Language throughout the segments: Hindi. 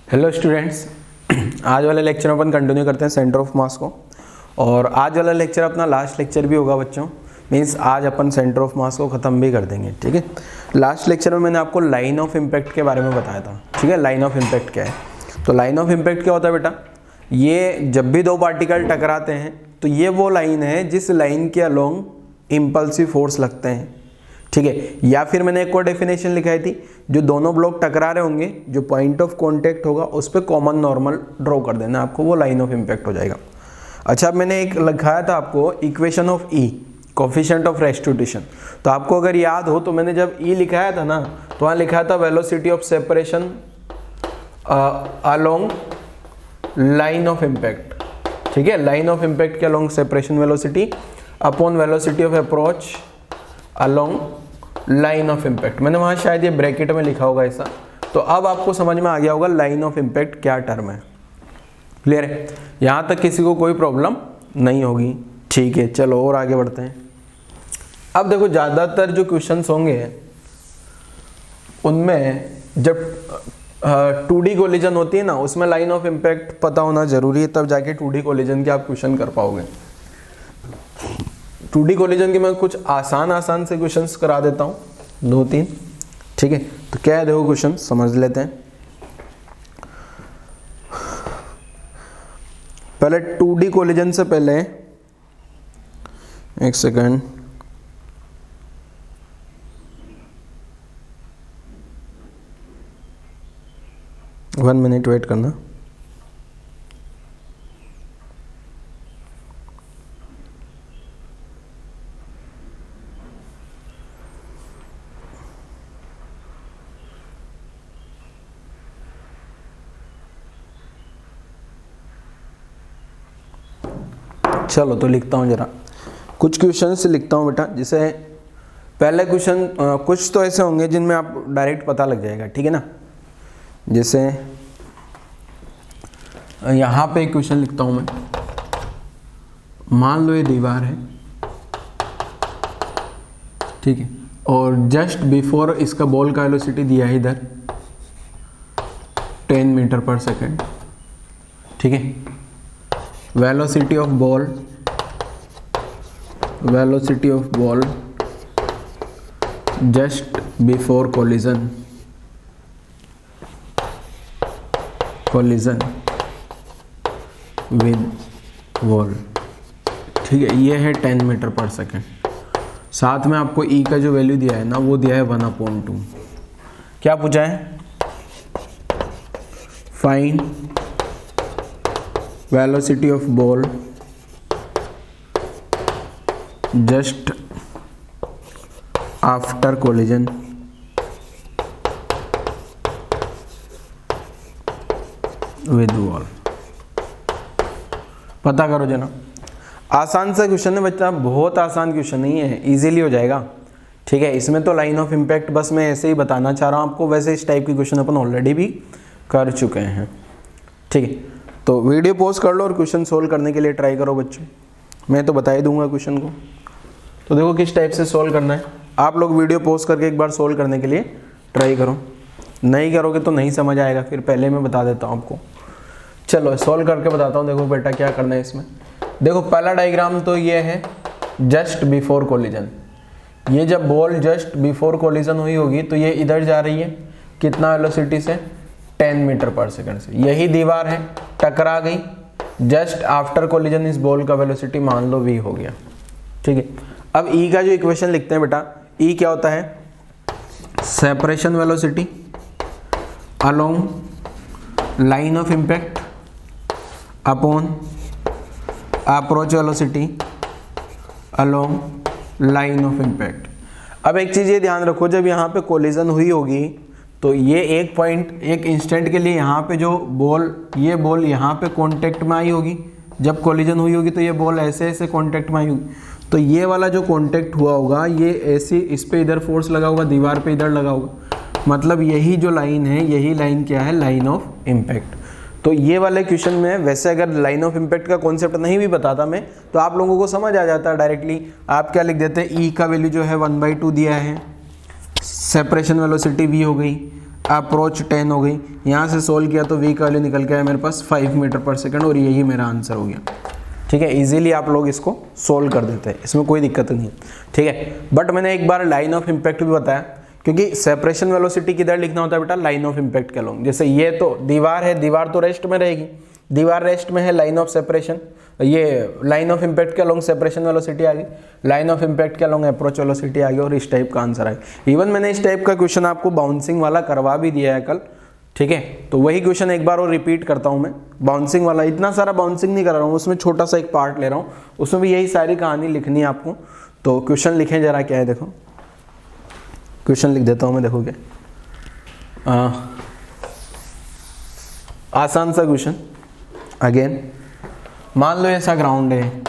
हेलो स्टूडेंट्स, आज वाले लेक्चर में अपन कंटिन्यू करते हैं सेंटर ऑफ मास को। और आज वाला लेक्चर अपना लास्ट लेक्चर भी होगा बच्चों। मींस आज अपन सेंटर ऑफ मास को ख़त्म भी कर देंगे। ठीक है, लास्ट लेक्चर में मैंने आपको लाइन ऑफ इम्पैक्ट के बारे में बताया था। ठीक है, लाइन ऑफ इम्पैक्ट क्या है? तो लाइन ऑफ इम्पैक्ट क्या होता है बेटा? ये जब भी दो पार्टिकल टकराते हैं तो ये वो लाइन है जिस लाइन के अलोंग इम्पल्सिव फोर्स लगते हैं। ठीक है, या फिर मैंने एक और डेफिनेशन लिखाई थी, जो दोनों ब्लॉक टकरा रहे होंगे, जो पॉइंट ऑफ कांटेक्ट होगा उस पर कॉमन नॉर्मल ड्रॉ कर देना आपको, वो लाइन ऑफ इम्पैक्ट हो जाएगा। अच्छा, अब मैंने एक लिखाया था आपको equation of E, coefficient of restitution. तो आपको अगर याद हो तो मैंने जब ई लिखाया था ना, तो वहाँ लिखा था velocity of separation along line of impact. ठीक है, लाइन ऑफ इम्पैक्ट के along separation velocity upon velocity of approach along line of impact. मैंने वहाँ शायद ये ब्रैकेट में लिखा होगा ऐसा। तो अब आपको समझ में आ गया होगा लाइन ऑफ इम्पैक्ट क्या टर्म है। क्लियर है? यहाँ तक किसी को कोई प्रॉब्लम नहीं होगी। ठीक है, चलो और आगे बढ़ते हैं। अब देखो, ज़्यादातर जो क्वेश्चंस होंगे उनमें जब 2D कोलिजन होती है ना, उसमें लाइन ऑफ इम्पैक्ट पता होना जरूरी है, तब जाके 2D कोलिजन के आप क्वेश्चन कर पाओगे। 2D कोलिजन के मैं कुछ आसान से क्वेश्चंस करा देता हूँ, 2-3। ठीक है, तो क्या है देखो, क्वेश्चन समझ लेते हैं। पहले 2D कोलिजन से पहले एक सेकंड, वन मिनट वेट करना। चलो तो लिखता हूँ, जरा कुछ क्वेश्चंस लिखता हूँ बेटा। जिसे पहले क्वेश्चन कुछ तो ऐसे होंगे जिनमें आप डायरेक्ट पता लग जाएगा। ठीक है ना, जैसे यहाँ पे एक क्वेश्चन लिखता हूँ मैं। मान लो ये दीवार है, ठीक है, और जस्ट बिफोर इसका बॉल का वेलोसिटी दिया है इधर 10 मीटर पर सेकेंड। ठीक है, velocity of ball just before collision with wall. ठीक है, ये है 10 मीटर पर सेकेंड। साथ में आपको ई का जो वैल्यू दिया है ना, वो दिया है 1/2। क्या पूछा है? Find velocity of ball just after collision with wall. पता करो जना। आसान सा क्वेश्चन है बच्चा, बहुत आसान क्वेश्चन नहीं है, इजीली हो जाएगा। ठीक है, इसमें तो लाइन ऑफ इम्पैक्ट बस मैं ऐसे ही बताना चाह रहा हूँ आपको। वैसे इस टाइप की क्वेश्चन अपन ऑलरेडी भी कर चुके हैं। ठीक है, तो वीडियो पॉज कर लो और क्वेश्चन सोल्व करने के लिए ट्राई करो बच्चों। मैं तो बता ही दूंगा क्वेश्चन को। तो देखो किस टाइप से सोल्व करना है। आप लोग वीडियो पॉज करके एक बार सोल्व करने के लिए ट्राई करो। नहीं करोगे तो नहीं समझ आएगा, फिर पहले मैं बता देता हूँ आपको। चलो सोल्व करके बताता हूँ। देखो बेटा क्या करना है इसमें। देखो पहला डायग्राम तो ये है जस्ट बिफोर कोलिजन। ये जब बॉल जस्ट बिफोर कोलिजन हुई होगी तो ये इधर जा रही है, कितना वेलोसिटी से? 10 मीटर पर सेकंड से। यही दीवार है, टकरा गई। जस्ट आफ्टर कोलिजन इस बॉल का वेलोसिटी मान लो v हो गया। ठीक है, अब e का जो इक्वेशन लिखते हैं बेटा, e क्या होता है? Separation velocity along line of impact upon approach velocity along line of impact. अब एक चीज़ ये ध्यान रखो, जब यहाँ पे कोलिजन हुई होगी तो ये एक पॉइंट, एक इंस्टेंट के लिए यहाँ पे जो ये बॉल यहाँ पे कांटेक्ट में आई होगी। जब कोलिजन हुई होगी तो ये बॉल ऐसे कांटेक्ट में आई होगी। तो ये वाला जो कांटेक्ट हुआ होगा, ये ऐसे इस पे इधर फोर्स लगा होगा, दीवार पे इधर लगा होगा। मतलब यही जो लाइन है, यही लाइन क्या है? Line of impact. तो ये वाले क्वेश्चन में वैसे अगर लाइन ऑफ इम्पैक्ट का कॉन्सेप्ट नहीं भी बताता मैं, तो आप लोगों को समझ आ जाता है डायरेक्टली। आप क्या लिख देते हैं? ई का वैल्यू जो है 1/2 दिया है, सेपरेशन वेलोसिटी v हो गई, अप्रोच 10 हो गई। यहाँ से सोल्व किया तो v का वैल्यू निकल के आया मेरे पास 5 मीटर पर सेकंड और यही मेरा आंसर हो गया। ठीक है, इजीली आप लोग इसको सोल्व कर देते हैं, इसमें कोई दिक्कत नहीं है। ठीक है, बट मैंने एक बार लाइन ऑफ इम्पैक्ट भी बताया, क्योंकि सेपरेशन वेलोसिटी किधर लिखना होता है बेटा, लाइन ऑफ इम्पैक्ट के अलोंग। जैसे ये तो दीवार है, दीवार तो रेस्ट में रहेगी, दीवार रेस्ट में है, लाइन ऑफ सेपरेशन, ये लाइन ऑफ इम्पैक्ट के अलोंग सेपरेशन वेलोसिटी आ गई, लाइन ऑफ इम्पैक्ट के अलोंग अप्रोच वेलोसिटी आ गई और इस टाइप का आंसर आ गया। इवन मैंने इस टाइप का क्वेश्चन आपको बाउंसिंग वाला करवा भी दिया है कल। ठीक है, तो वही क्वेश्चन एक बार और रिपीट करता हूँ मैं, बाउंसिंग वाला। इतना सारा बाउंसिंग नहीं कर रहा हूँ, उसमें छोटा सा एक पार्ट ले रहा हूँ, उसमें भी यही सारी कहानी लिखनी है आपको। तो क्वेश्चन लिखें जरा, क्या है देखो, क्वेश्चन लिख देता हूँ मैं, देखो क्या आसान सा क्वेश्चन। अगेन मान लो ऐसा ग्राउंड है,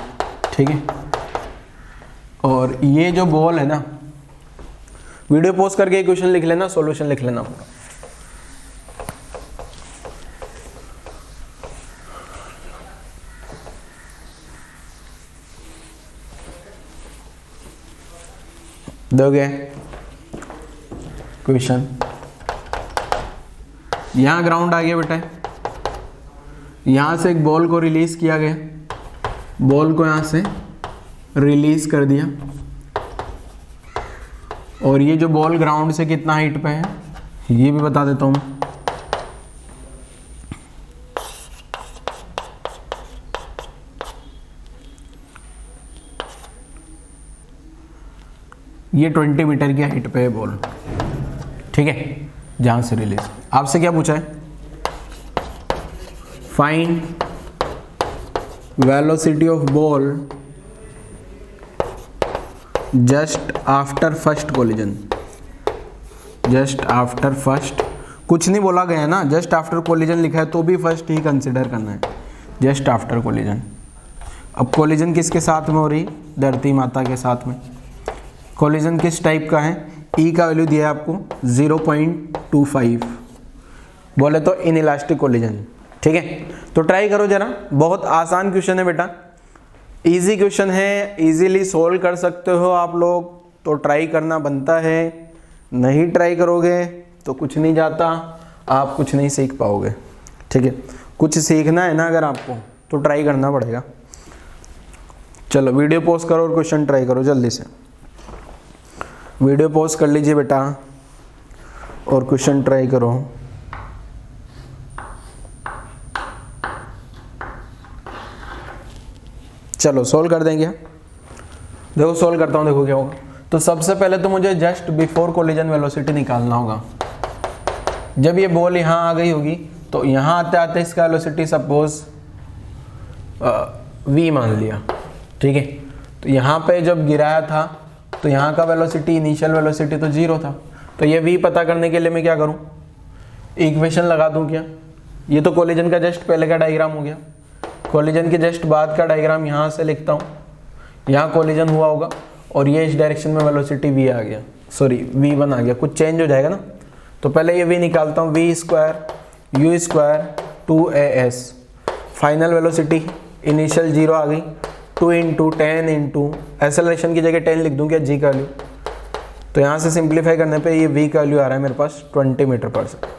ठीक है, और ये जो बॉल है ना, वीडियो पॉज करके क्वेश्चन लिख लेना, सॉल्यूशन लिख लेना पूरा। दोगे क्वेश्चन, यहां ग्राउंड आ गया बेटा, यहां से एक बॉल को रिलीज किया गया, बॉल को यहां से रिलीज कर दिया, और ये जो बॉल ग्राउंड से कितना हाइट पे है ये भी बता देता हूं मैं। ये 20 मीटर की हाइट पे है बॉल, ठीक है, जहां से रिलीज। आपसे क्या पूछा है, find velocity of ball just after first collision. Just after first कुछ नहीं बोला गया है ना, जस्ट आफ्टर कोलिजन लिखा है तो भी फर्स्ट ही कंसिडर करना है, जस्ट आफ्टर कोलिजन। अब कोलिजन किसके साथ में हो रही, धरती माता के साथ में। कोलिजन किस टाइप का है, ई का वैल्यू दिया है आपको 0.25, बोले तो इनइलास्टिक कोलिजन। ठीक है, तो ट्राई करो जरा, बहुत आसान क्वेश्चन है बेटा, इजी क्वेश्चन है, इजीली सोल्व कर सकते हो आप लोग, तो ट्राई करना बनता है। नहीं ट्राई करोगे तो कुछ नहीं जाता, आप कुछ नहीं सीख पाओगे। ठीक है, कुछ सीखना है ना अगर आपको तो ट्राई करना पड़ेगा। चलो वीडियो पॉज करो और क्वेश्चन ट्राई करो जल्दी से। वीडियो पॉज कर लीजिए बेटा और क्वेश्चन ट्राई करो। चलो सोल्व कर देंगे, देखो सोल्व करता हूँ, देखो क्या होगा। तो सबसे पहले तो मुझे जस्ट बिफोर कोलिजन वेलोसिटी निकालना होगा। जब ये बॉल यहाँ आ गई होगी तो यहाँ आते आते इसका वेलोसिटी सपोज v मान लिया, ठीक है। तो यहाँ पे जब गिराया था तो यहाँ का वेलोसिटी, इनिशियल वेलोसिटी तो 0 था, तो ये v पता करने के लिए मैं क्या करूँ, इक्वेशन लगा दूँ क्या। ये तो कोलिजन का जस्ट पहले का डायग्राम हो गया, कोलिजन के जस्ट बाद का डायग्राम यहाँ से लिखता हूँ। यहाँ कोलिजन हुआ होगा और ये इस डायरेक्शन में वेलोसिटी v आ गया, सॉरी v1 आ गया, कुछ चेंज हो जाएगा ना। तो पहले ये v निकालता हूँ, v square u square 2as, final velocity initial 0 आ गई, 2 इंटू 10 इंटू एक्सेलरेशन की जगह 10 लिख दूँ क्या, g का वैल्यू। तो यहाँ से सिंप्लीफाई करने पे ये v का वैल्यू आ रहा है मेरे पास 20 मीटर पर सेकंड।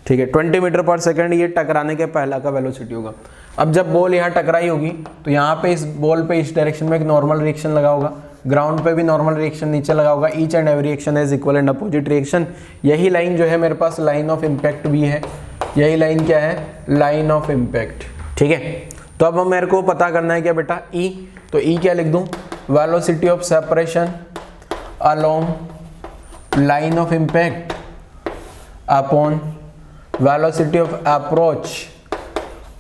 ठीक है, 20 मीटर पर सेकंड ये टकराने के पहला का वेलोसिटी होगा। अब जब बॉल यहाँ टकराई होगी तो यहाँ पे इस बॉल पे इस डायरेक्शन में एक नॉर्मल रिएक्शन लगा होगा, ग्राउंड पे भी नॉर्मल रिएक्शन नीचे लगा होगा। Each and every reaction is equal and opposite reaction. यही लाइन जो है मेरे पास लाइन ऑफ इम्पैक्ट भी है, यही लाइन क्या है, लाइन ऑफ इम्पैक्ट। ठीक है, तो अब मेरे को पता करना है क्या बेटा, ई। तो ई क्या लिख दूँ, velocity of separation along line of impact upon velocity of approach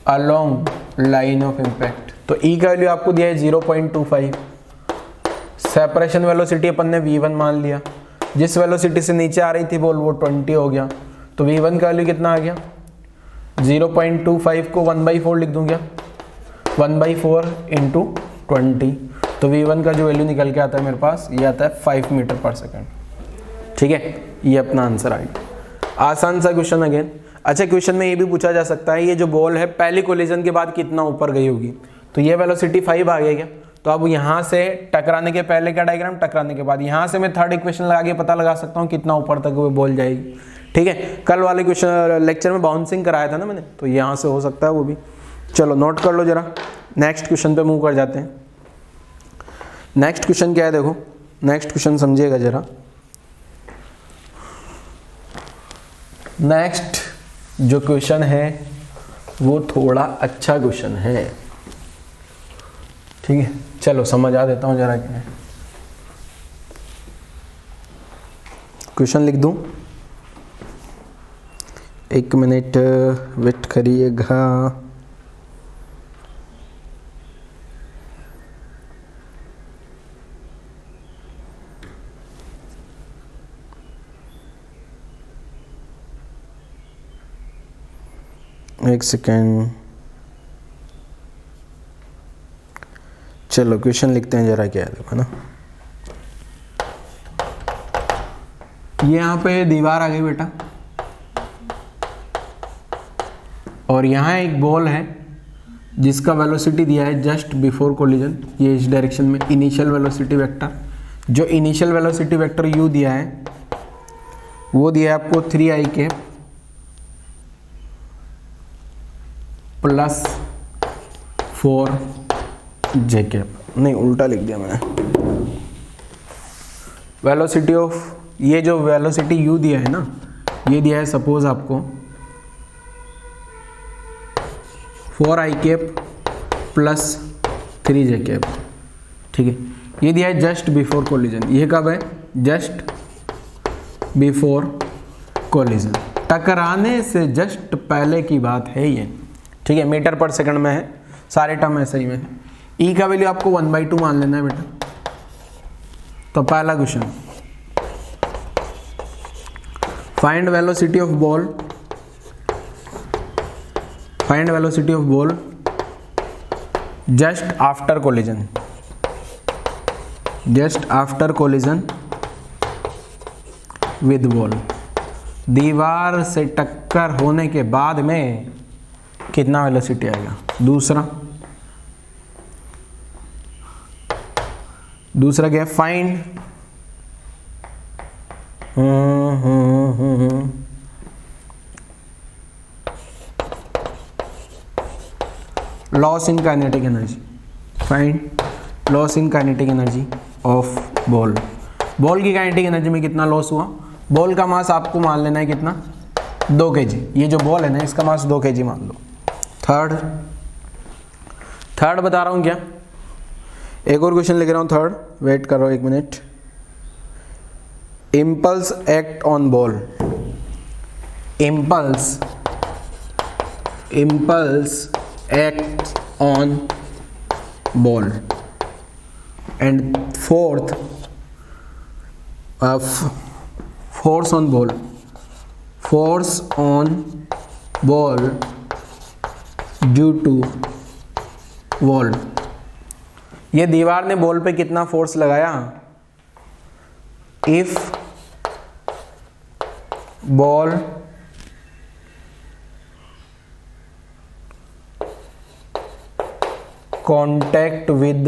along line of impact. तो ई का वैल्यू आपको दिया है 0.25, सेपरेशन वेलोसिटी अपन ने v1 मान लिया, जिस वेलोसिटी से नीचे आ रही थी बॉल वो 20 हो गया, तो v1 का वैल्यू कितना आ गया, 0.25 को 1/4 लिख दूँ क्या, 1/4 इंटू 20। तो v1 का जो वैल्यू निकल के आता है मेरे पास, ये आता है 5 मीटर पर सेकंड। ठीक है, ये अपना आंसर आएगा। आसान सा क्वेश्चन अगेन। अच्छा, क्वेश्चन में ये भी पूछा जा सकता है, ये जो बॉल है पहली कोलिजन के बाद कितना ऊपर गई होगी, तो ये वेलोसिटी 5 आ गया क्या। तो अब यहाँ से टकराने के पहले का डायग्राम, टकराने के बाद यहाँ से मैं थर्ड इक्वेशन लगा के पता लगा सकता हूँ कितना ऊपर तक वो बॉल जाएगी। ठीक है, कल वाले क्वेश्चन लेक्चर में बाउंसिंग कराया था ना मैंने, तो यहाँ से हो सकता है वो भी। चलो नोट कर लो जरा, नेक्स्ट क्वेश्चन पे मूव कर जाते हैं। नेक्स्ट क्वेश्चन क्या है, देखो नेक्स्ट क्वेश्चन समझिएगा जरा। नेक्स्ट जो क्वेश्चन है वो थोड़ा अच्छा क्वेश्चन है, ठीक है। चलो समझा देता हूँ जरा क्या है। क्वेश्चन लिख दूँ, 1 मिनट वेट करिएगा। एक सेकेंड, चलो क्वेश्चन लिखते हैं जरा क्या है, देखो ना। ये यहाँ पे दीवार आ गई बेटा, और यहाँ एक बॉल है जिसका वेलोसिटी दिया है जस्ट बिफोर कोलिजन, ये इस डायरेक्शन में इनिशियल वेलोसिटी वेक्टर, जो इनिशियल वेलोसिटी वेक्टर u दिया है वो दिया है आपको 3i cap plus 4j cap, नहीं उल्टा लिख दिया मैंने। वेलोसिटी ऑफ, ये जो वेलोसिटी u दिया है ना, ये दिया है सपोज आपको 4i cap plus 3j cap, ठीक है। ये दिया है जस्ट बिफोर कोलिजन, ये कब है, जस्ट बिफोर कोलिजन, टकराने से जस्ट पहले की बात है ये, ठीक है। मीटर पर सेकंड में है, सारे टर्म ऐसे ही में है। ई का वैल्यू आपको 1/2 मान लेना है बेटा। तो पहला question, find velocity of ball, find velocity of ball just after collision, just after collision with ball, दीवार से टक्कर होने के बाद में कितना वेलोसिटी आएगा। दूसरा क्या है, find loss in kinetic energy, find loss in kinetic energy of ball. Ball की काइनेटिक एनर्जी में कितना लॉस हुआ। बॉल का मास आपको मान लेना है कितना, 2 kg। ये जो बॉल है ना, इसका मास 2 kg मान लो। थर्ड बता रहा हूँ क्या, एक और क्वेश्चन लिख रहा हूँ थर्ड, वेट करो 1 minute. Impulse act on ball, impulse act on ball. And fourth, force on ball, force on ball due to wall. ये दीवार ने बॉल पे कितना फोर्स लगाया। If ball contact with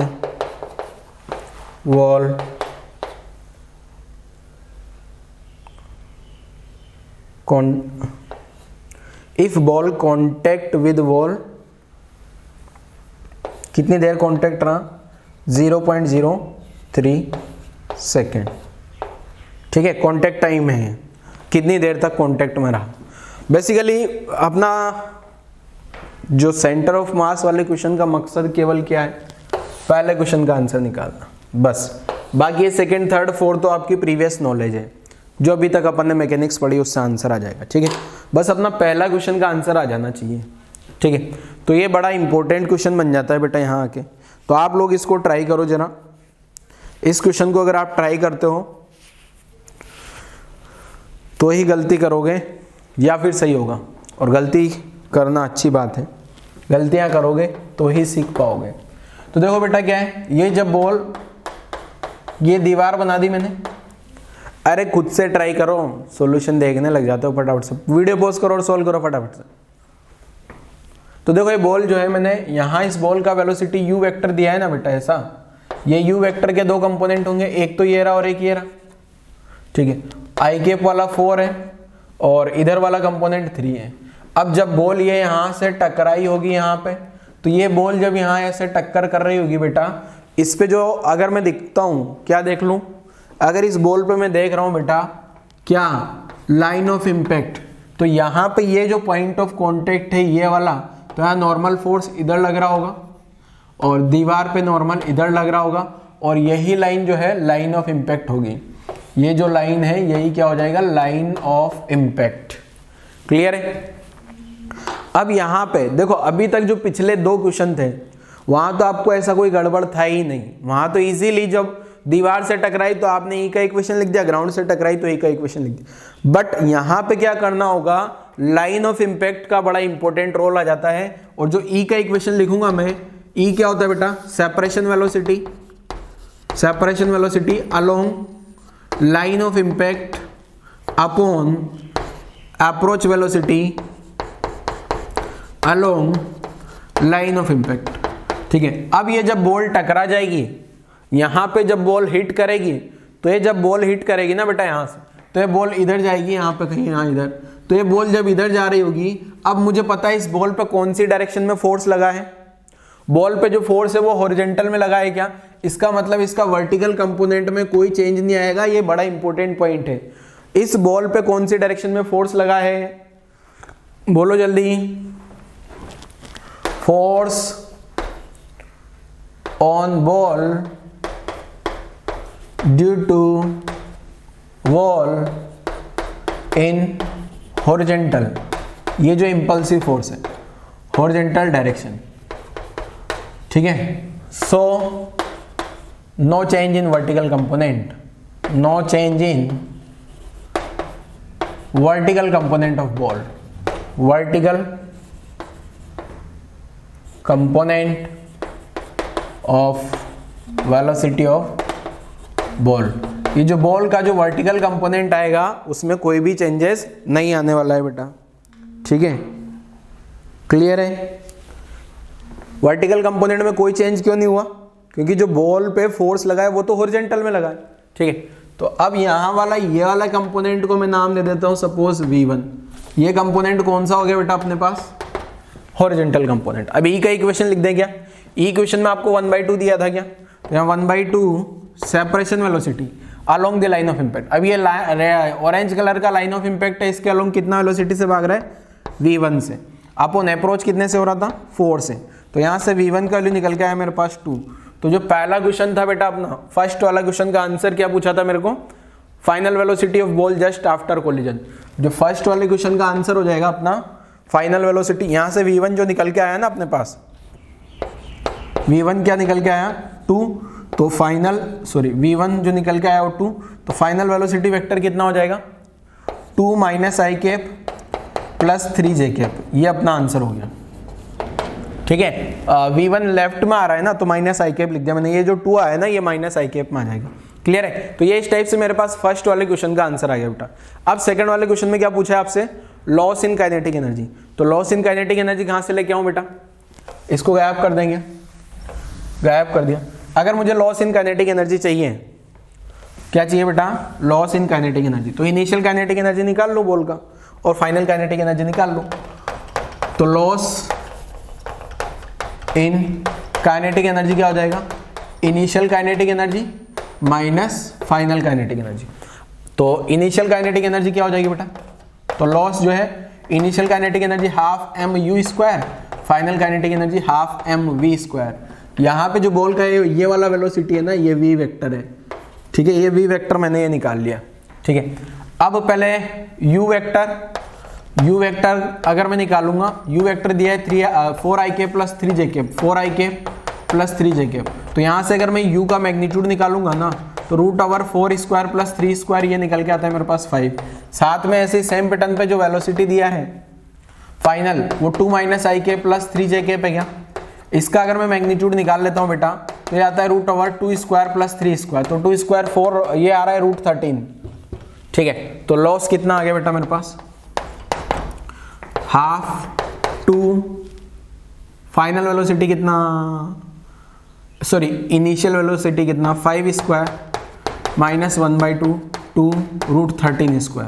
wall if ball contact with wall, कितनी देर कांटेक्ट रहा, 0.03 सेकेंड, ठीक है। कांटेक्ट टाइम है, कितनी देर तक कांटेक्ट में रहा। बेसिकली अपना जो सेंटर ऑफ मास वाले क्वेश्चन का मकसद केवल क्या है, पहले क्वेश्चन का आंसर निकालना, बस। बाकी ये सेकंड थर्ड फोर्थ तो आपकी प्रीवियस नॉलेज है, जो अभी तक अपन ने मैकेनिक्स पढ़ी उससे आंसर आ जाएगा, ठीक है। बस अपना पहला क्वेश्चन का आंसर आ जाना चाहिए, ठीक है। तो ये बड़ा इंपॉर्टेंट क्वेश्चन बन जाता है बेटा यहाँ आके। तो आप लोग इसको ट्राई करो जरा, इस क्वेश्चन को अगर आप ट्राई करते हो तो ही गलती करोगे या फिर सही होगा। और गलती करना अच्छी बात है, गलतियां करोगे तो ही सीख पाओगे। तो देखो बेटा क्या है, ये जब बॉल, ये दीवार बना दी मैंने, अरे खुद से ट्राई करो, सॉल्यूशन देखने लग जाते हो फटाफट से, वीडियो पॉज करो और सॉल्व करो फटाफट से। तो देखो ये बॉल जो है, मैंने यहाँ इस बॉल का वेलोसिटी u वेक्टर दिया है ना बेटा, ऐसा। ये u वेक्टर के 2 कंपोनेंट होंगे, एक तो ये रहा और एक ये रहा, ठीक है। i कैप वाला 4 है और इधर वाला कंपोनेंट 3 है। अब जब बॉल ये यहाँ से टकराई होगी यहाँ पे, तो ये बॉल जब यहाँ ऐसे टक्कर कर रही होगी बेटा, इस पे जो अगर मैं दिखता हूँ, क्या देख लूँ, अगर इस बॉल पे मैं देख रहा हूँ बेटा क्या, लाइन ऑफ इम्पैक्ट, तो यहाँ पे ये जो पॉइंट ऑफ कॉन्टेक्ट है ये वाला, तो यहाँ नॉर्मल फोर्स इधर लग रहा होगा और दीवार पे नॉर्मल इधर लग रहा होगा, और यही लाइन जो है लाइन ऑफ इम्पैक्ट होगी। ये जो लाइन है यही क्या हो जाएगा, लाइन ऑफ इम्पैक्ट। क्लियर है? अब यहाँ पे देखो, अभी तक जो पिछले 2 क्वेश्चन थे वहां तो आपको ऐसा कोई गड़बड़ था ही नहीं, वहां तो इजीली जब दीवार से टकराई तो आपने ई का इक्वेशन लिख दिया, ग्राउंड से टकराई तो ई का इक्वेशन लिख दिया। बट यहाँ पे क्या करना होगा, लाइन ऑफ इम्पैक्ट का बड़ा इंपॉर्टेंट रोल आ जाता है। और जो ई का इक्वेशन लिखूंगा मैं, ई क्या होता है बेटा, separation velocity, separation velocity along line of impact upon approach velocity along line of impact. ठीक है, अब ये जब बॉल टकरा जाएगी, यहाँ पे जब बॉल हिट करेगी, तो ये जब बॉल हिट करेगी ना बेटा यहाँ से, तो ये बॉल इधर जाएगी, यहाँ पे कहीं यहाँ इधर, तो ये बॉल जब इधर जा रही होगी, अब मुझे पता है इस बॉल पे कौन सी डायरेक्शन में फोर्स लगा है, बॉल पे जो फोर्स है वो हॉरिजॉन्टल में लगा है क्या, इसका मतलब इसका वर्टिकल कंपोनेंट में कोई चेंज नहीं आएगा। ये बड़ा इंपॉर्टेंट पॉइंट है। इस बॉल पे कौन सी डायरेक्शन में फोर्स लगा है, बोलो जल्दी, force on ball due to wall in horizontal, ये जो इंपल्सिव फोर्स है, हॉरिजॉन्टल डायरेक्शन। ठीक है, so no change in vertical component, no change in vertical component of ball, vertical component of velocity of ball. ये जो बॉल का जो वर्टिकल कंपोनेंट आएगा उसमें कोई भी चेंजेस नहीं आने वाला है बेटा। ठीक है, क्लियर है? वर्टिकल कंपोनेंट में कोई चेंज क्यों नहीं हुआ, क्योंकि जो बॉल पे फोर्स लगा है वो तो हॉरिजॉन्टल में लगा है। ठीक है, तो अब यहाँ वाला ये वाला कंपोनेंट को मैं नाम दे देता हूँ सपोज V1। ये कंपोनेंट कौन सा हो गया बेटा अपने पास, हॉरिजॉन्टल कंपोनेंट। अब ई का इक्वेशन लिख दें क्या, ई इक्वेशन में आपको 1/2 दिया था क्या, तो यहाँ 1/2 separation velocity along the line of impact. अब ये ऑरेंज कलर का लाइन ऑफ इम्पैक्ट है, इसके अलोंग कितना वेलोसिटी से भाग रहा है, V1 से। अपॉन अप्रोच कितने से हो रहा था, 4 से, तो यहाँ से V1 का वैल्यू निकल के आया मेरे पास 2। तो जो पहला क्वेश्चन था बेटा अपना, फर्स्ट वाला क्वेश्चन का आंसर क्या पूछा था मेरे को, final velocity of ball just after collision. जो फर्स्ट वाले क्वेश्चन का आंसर हो जाएगा अपना फाइनल वेलोसिटी, यहाँ से V1 जो निकल के आया ना अपने पास, V1 क्या निकल के आया 2, तो फाइनल V1 जो निकल के आया वो 2, तो फाइनल वेलोसिटी वेक्टर कितना हो जाएगा 2 - i cap plus 3j cap. ये अपना आंसर हो गया। ठीक है, V1 लेफ्ट में आ रहा है ना, तो -i कैप लिख दिया मैंने, ये जो 2 आया ना ये -i कैप में आ जाएगा। क्लियर है? तो ये इस टाइप से मेरे पास फर्स्ट वाले क्वेश्चन का आंसर आ गया बेटा। अब सेकंड वाले क्वेश्चन में क्या पूछा है आपसे, लॉस इन काइनेटिक एनर्जी। तो लॉस इन काइनेटिक एनर्जी कहाँ से लेके आऊँ बेटा, इसको गायब कर देंगे, गायब कर दिया। अगर मुझे लॉस इन काइनेटिक एनर्जी चाहिए, क्या चाहिए बेटा, लॉस इन काइनेटिक एनर्जी, तो इनिशियल काइनेटिक एनर्जी निकाल लो बॉल का और फाइनल काइनेटिक एनर्जी निकाल लो। तो लॉस इन काइनेटिक एनर्जी क्या हो जाएगा, initial kinetic energy minus final kinetic energy. तो इनिशियल काइनेटिक एनर्जी क्या हो जाएगी बेटा, तो लॉस जो है initial kinetic energy ½ m² final kinetic energy ½ mv²। यहाँ पे जो बॉल का ये वाला वेलोसिटी है ना, ये v वेक्टर है। ठीक है, ये v वेक्टर मैंने ये निकाल लिया। ठीक है, अब पहले u वेक्टर अगर मैं निकालूंगा, u वेक्टर दिया है 4ik plus 3j cap, 4ik plus 3j cap. तो यहाँ से अगर मैं u का मैग्नीट्यूड निकालूंगा ना, तो √4² प्लस 3² ये निकल के आता है मेरे पास 5। साथ में ऐसे सेम पैटर्न पे जो वेलोसिटी दिया है फाइनल, वो 2 - ik प्लस 3j कैप है क्या। इसका अगर मैं मैग्नीट्यूड निकाल लेता हूँ बेटा, तो ये आता है √2² प्लस 3², तो 2² 4, ये आ रहा है √13। ठीक है, तो लॉस कितना आ गया बेटा मेरे पास, ½ फाइनल वेलोसिटी कितना, इनिशियल वेलोसिटी कितना 5² - 1/2 2 √13²।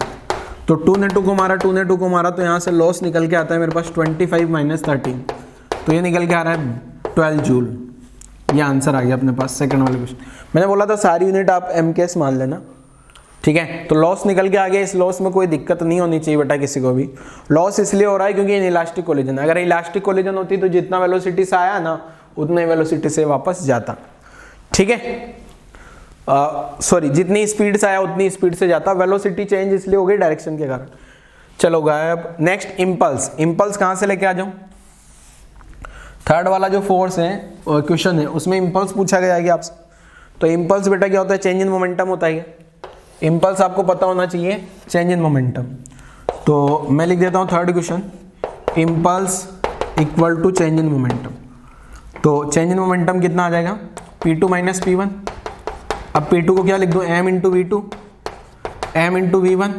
तो 2 ने 2 को मारा, 2 ने 2 को मारा, तो यहाँ से लॉस निकल के आता है मेरे पास 25 माइनस 13, तो ये निकल के आ रहा है 12 जूल। ये आंसर आ गया अपने पास सेकंड वाले क्वेश्चन। मैंने बोला था सारी यूनिट आप MKS मान लेना, ठीक है। तो लॉस निकल के आ गया, इस लॉस में कोई दिक्कत नहीं होनी चाहिए बेटा किसी को भी। लॉस इसलिए हो रहा है क्योंकि इलास्टिक कोलिजन है, अगर इलास्टिक कोलिजन होती तो जितना वेलोसिटी से आया ना उतने वेलोसिटी से वापस जाता, ठीक है। सॉरी, जितनी स्पीड से आया उतनी स्पीड से जाता, वेलोसिटी चेंज इसलिए हो गई डायरेक्शन के कारण। चलो गायब। Next impulse. इम्पल्स कहाँ से लेके आ जाऊँ? थर्ड वाला जो फोर्स है क्वेश्चन है उसमें इम्पल्स पूछा गया है आपसे। तो इम्पल्स बेटा क्या होता है? चेंज इन मोमेंटम होता है। इम्पल्स आपको पता होना चाहिए, चेंज इन मोमेंटम। तो मैं लिख देता हूँ third question, impulse equal to change in momentum. तो चेंज इन मोमेंटम कितना आ जाएगा? P2 minus P1। अब P2 को क्या लिख दूँ? m into V2, m into V1।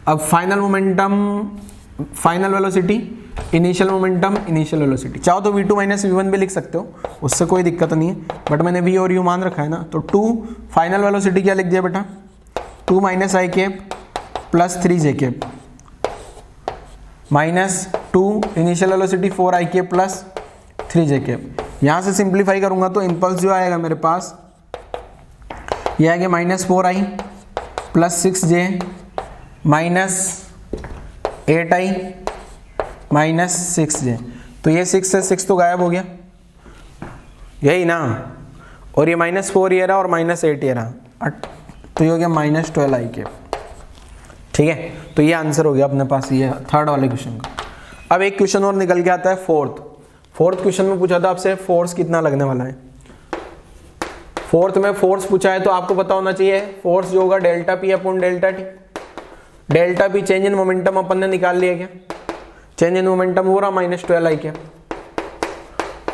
अब final momentum, final velocity, initial momentum, initial velocity. चाहो तो V2 माइनस V1 भी लिख सकते हो, उससे कोई दिक्कत नहीं है, बट मैंने V और U मान रखा है ना। तो 2 फाइनल वेलोसिटी क्या लिख दिया बेटा? 2 माइनस आई कैप प्लस 3 जे कैप माइनस 2 इनिशियल वेलोसिटी 4 आई कैप प्लस 3 जे कैप। यहाँ से सिंप्लीफाई करूँगा तो इम्पल्स जो आएगा मेरे पास यह आएगा -4i plus 6j minus 8i minus 6j। तो ये 6 से 6 तो गायब हो गया, यही ना। और ये -4 ये रहा और -8 ये रहा, तो ये हो गया -12i कैप, ठीक है। तो ये आंसर हो गया अपने पास ये थर्ड वाले क्वेश्चन का। अब एक क्वेश्चन और निकल के आता है फोर्थ क्वेश्चन में पूछा था आपसे फोर्स कितना लगने वाला है। फोर्थ में फोर्स पूछा है तो आपको पता होना चाहिए फोर्स जो होगा delta P upon delta T. Delta P change in momentum अपन ने निकाल लिया क्या? चेंज इन मोमेंटम हो रहा -12i क्या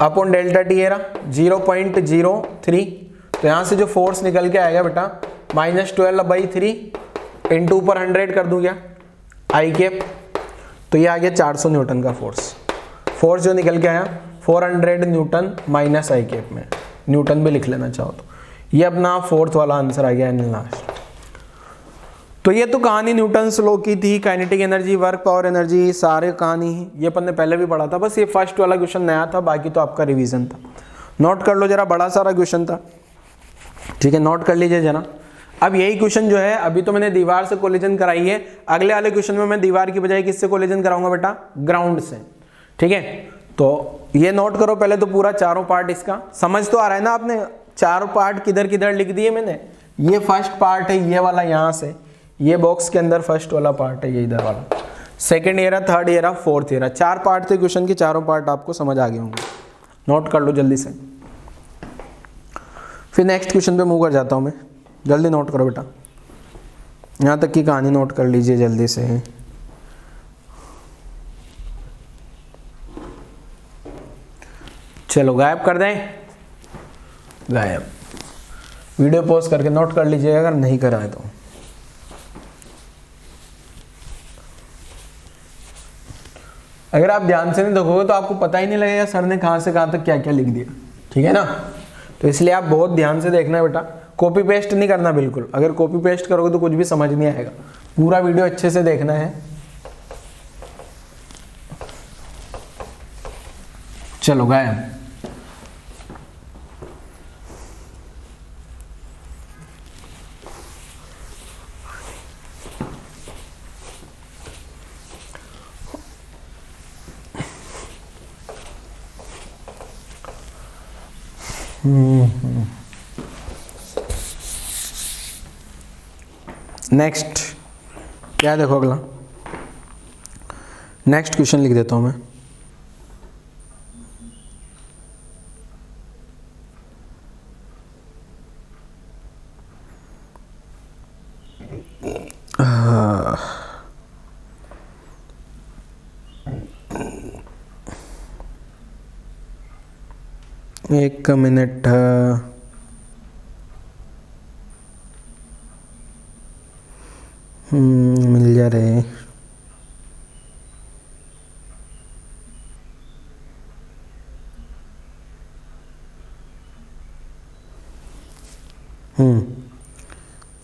अपॉन डेल्टा टी ये रहा 0.03। तो यहाँ से जो फोर्स निकल के आएगा बेटा -12/3 इंटू ऊपर 100 कर दूं क्या आई कैप, तो ये आ गया 400 न्यूटन का फोर्स जो निकल के आया 400 न्यूटन माइनस आई कैप में, न्यूटन भी लिख लेना चाहो तो। ये अपना फोर्थ वाला आंसर आ गया इन लास्ट। तो ये तो कहानी न्यूटन्स लॉ की थी, kinetic energy, work, power, energy, सारे कहानी ये अपन ने पहले भी पढ़ा था। बस ये फर्स्ट वाला क्वेश्चन नया था, बाकी तो आपका रिवीजन था। नोट कर लो जरा, बड़ा सारा क्वेश्चन था, ठीक है, नोट कर लीजिए जरा। अब यही क्वेश्चन जो है अभी तो मैंने दीवार से कोलिजन कराई है, अगले वाले क्वेश्चन में मैं दीवार की बजाय किससे कोलिजन कराऊंगा बेटा? ग्राउंड से, ठीक है। तो ये नोट करो पहले तो पूरा चारों पार्ट, इसका समझ तो आ रहा है ना आपने? चारों पार्ट किधर किधर लिख दिए मैंने। ये फर्स्ट पार्ट है ये वाला, यहाँ से ये बॉक्स के अंदर फर्स्ट वाला पार्ट है ये इधर वाला, second year, third year, fourth year. 4 part थे क्वेश्चन के, चारों पार्ट आपको समझ आ गए होंगे। नोट कर लो जल्दी से, फिर नेक्स्ट क्वेश्चन पे मूव कर जाता हूँ मैं। जल्दी नोट करो बेटा, यहाँ तक की कहानी नोट कर लीजिए जल्दी से। चलो गायब कर दें, गायब। वीडियो पॉज करके नोट कर लीजिए अगर नहीं करा है तो। अगर आप ध्यान से नहीं देखोगे तो आपको पता ही नहीं लगेगा सर ने कहाँ से कहाँ तक क्या क्या लिख दिया, ठीक है ना। तो इसलिए आप बहुत ध्यान से देखना है बेटा, कॉपी पेस्ट नहीं करना बिल्कुल। अगर कॉपी पेस्ट करोगे तो कुछ भी समझ नहीं आएगा, पूरा वीडियो अच्छे से देखना है। चलो गायब। नेक्स्ट क्या देखो अगला, नेक्स्ट क्वेश्चन लिख देता हूं मैं। एक मिनट, मिल जा रहे।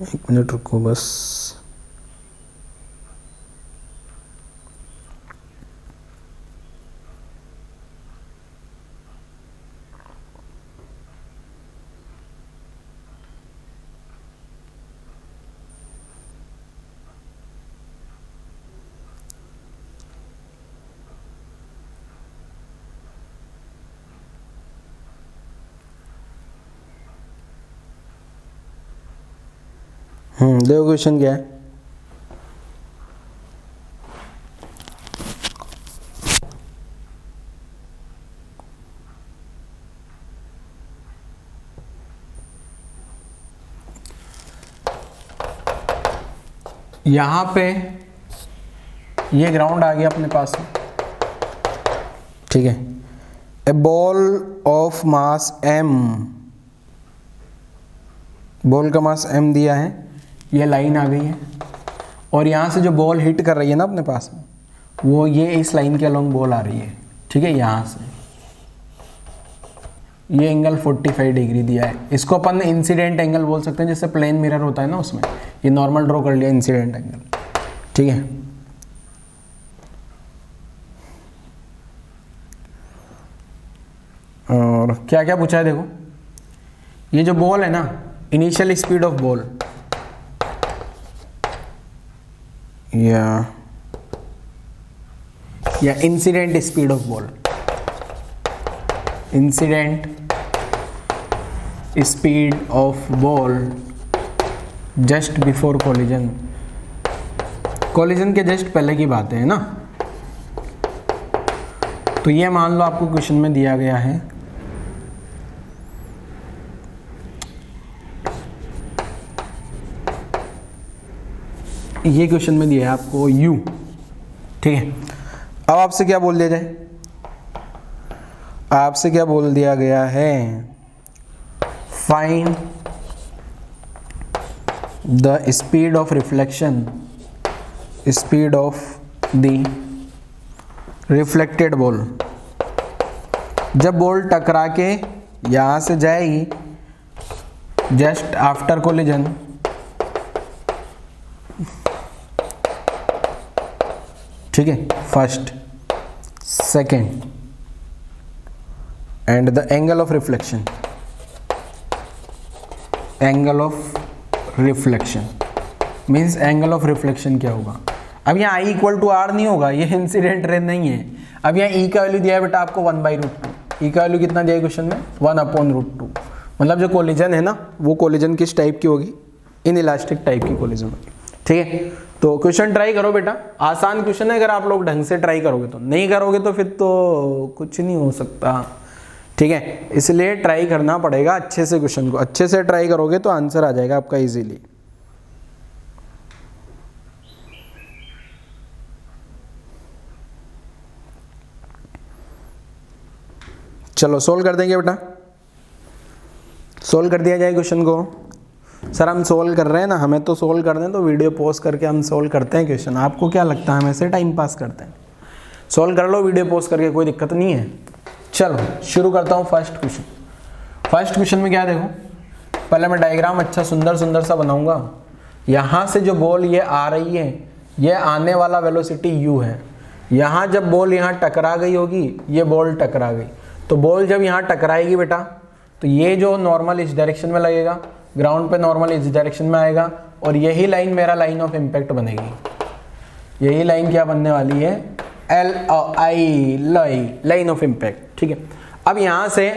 एक मिनट रुको बस। देखो क्वेश्चन क्या है। यहां पे ये ग्राउंड आ गया अपने पास में, ठीक है। A ball of mass m, ball का मास m दिया है, ये लाइन आ गई है और यहाँ से जो बॉल हिट कर रही है ना अपने पास में, वो ये इस लाइन के अलोंग बॉल आ रही है, ठीक है। यहाँ से ये एंगल 45 डिग्री दिया है, इसको अपन इंसिडेंट एंगल बोल सकते हैं, जैसे प्लेन मिरर होता है ना उसमें, ये नॉर्मल ड्रॉ कर लिया इंसिडेंट एंगल, ठीक है। और क्या क्या पूछा है देखो, ये जो बॉल है ना, इनिशियल स्पीड ऑफ बॉल या incident speed of ball, incident speed of ball just before collision, collision के जस्ट पहले की बात है ना। तो ये मान लो आपको क्वेश्चन में दिया गया है ये क्वेश्चन में दिया है आपको u, ठीक है। अब आपसे क्या बोल दिया जाए, आपसे क्या बोल दिया गया है, find the speed of reflection, speed of the reflected ball. जब बॉल टकरा के यहां से जाएगी जस्ट आफ्टर कोलिजन, ठीक है, first second and the angle of reflection, angle of reflection means angle of reflection क्या होगा। अब यहाँ आई इक्वल टू आर नहीं होगा, ये इंसिडेंट रे नहीं है। अब यहाँ ई का वैल्यू दिया है बेटा आपको 1/√2, ई का वैल्यू कितना दिया है क्वेश्चन में 1/√2, मतलब जो कोलिजन है ना वो कोलिजन किस टाइप की होगी, इन इलास्टिक टाइप की कोलिजन होगी, ठीक है। तो क्वेश्चन ट्राई करो बेटा, आसान क्वेश्चन है, अगर आप लोग ढंग से ट्राई करोगे तो, नहीं करोगे तो फिर तो कुछ नहीं हो सकता, ठीक है। इसलिए ट्राई करना पड़ेगा अच्छे से, क्वेश्चन को अच्छे से ट्राई करोगे तो आंसर आ जाएगा आपका इजीली। चलो सोल्व कर देंगे बेटा, सोल्व कर दिया जाए क्वेश्चन को। सर हम सोल्व कर रहे हैं ना, हमें तो सोल्व कर दें, तो वीडियो पॉज करके हम सोल्व करते हैं क्वेश्चन, आपको क्या लगता है हम ऐसे टाइम पास करते हैं? सोल्व कर लो वीडियो पॉज करके, कोई दिक्कत नहीं है। चलो शुरू करता हूँ फर्स्ट क्वेश्चन। फर्स्ट क्वेश्चन में क्या देखो, पहले मैं डायग्राम अच्छा सुंदर सुंदर सा बनाऊंगा। यहाँ से जो बॉल ये आ रही है, ये आने वाला वेलोसिटी u है। यहाँ जब बॉल यहाँ टकरा गई होगी, ये बॉल टकरा गई, तो बॉल जब यहाँ टकराएगी बेटा, तो ये जो नॉर्मल इस डायरेक्शन में लगेगा, ग्राउंड पे नॉर्मल इस डायरेक्शन में आएगा, और यही लाइन मेरा लाइन ऑफ इम्पैक्ट बनेगी। यही लाइन क्या बनने वाली है, लाइन ऑफ इम्पैक्ट, ठीक है। अब यहाँ से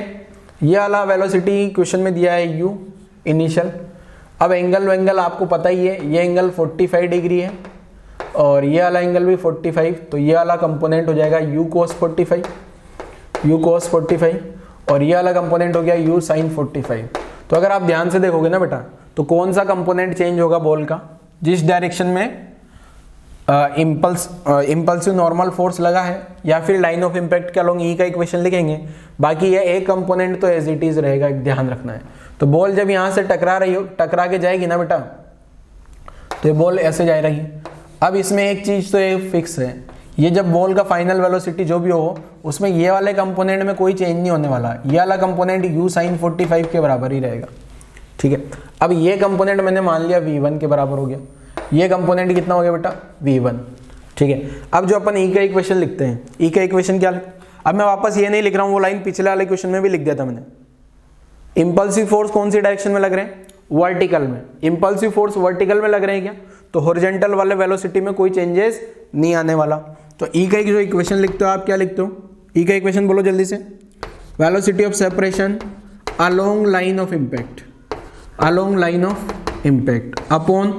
ये वाला वेलोसिटी क्वेश्चन में दिया है u इनिशियल। अब एंगल आपको पता ही है, ये एंगल 45 डिग्री है और ये वाला एंगल भी 45, तो ये वाला कंपोनेंट हो जाएगा u cos 45 और ये वाला कंपोनेंट हो गया u sin 45। तो अगर आप ध्यान से देखोगे ना बेटा, तो कौन सा कंपोनेंट चेंज होगा बॉल का, जिस डायरेक्शन में इम्पल्सिव नॉर्मल फोर्स लगा है, या फिर लाइन ऑफ इम्पैक्ट के अलोंग ई का इक्वेशन लिखेंगे। बाकी ये एक कंपोनेंट तो एज इट इज रहेगा, ध्यान रखना है। तो बॉल जब यहाँ से टकरा के जाएगी ना बेटा, तो ये बॉल ऐसे जा रही है। अब इसमें एक चीज तो ये फिक्स है, ये जब बॉल का फाइनल वेलोसिटी जो भी हो, उसमें ये वाले कंपोनेंट में कोई चेंज नहीं होने वाला, ये वाला कंपोनेंट u sin 45 के बराबर ही रहेगा, ठीक है। अब ये कंपोनेंट मैंने मान लिया v1 के बराबर हो गया, ये कंपोनेंट कितना हो गया बेटा v1, ठीक है। अब जो अपन ई का इक्वेशन लिखते हैं, ई का इक्वेशन क्या, अब मैं वापस ये नहीं लिख रहा हूँ, वो लाइन पिछले वाले क्वेश्चन में भी लिख दिया था मैंने। इंपल्सिव फोर्स कौन सी डायरेक्शन में लग रहे हैं, वर्टिकल में। इंपल्सिव फोर्स वर्टिकल में लग रहे हैं क्या, तो हॉरिजॉन्टल वाले वेलोसिटी में कोई चेंजेस नहीं आने वाला। तो ई का जो इक्वेशन लिखते हो आप, क्या लिखते हो, ई का इक्वेशन बोलो जल्दी से, velocity of separation along line of impact, along line of impact upon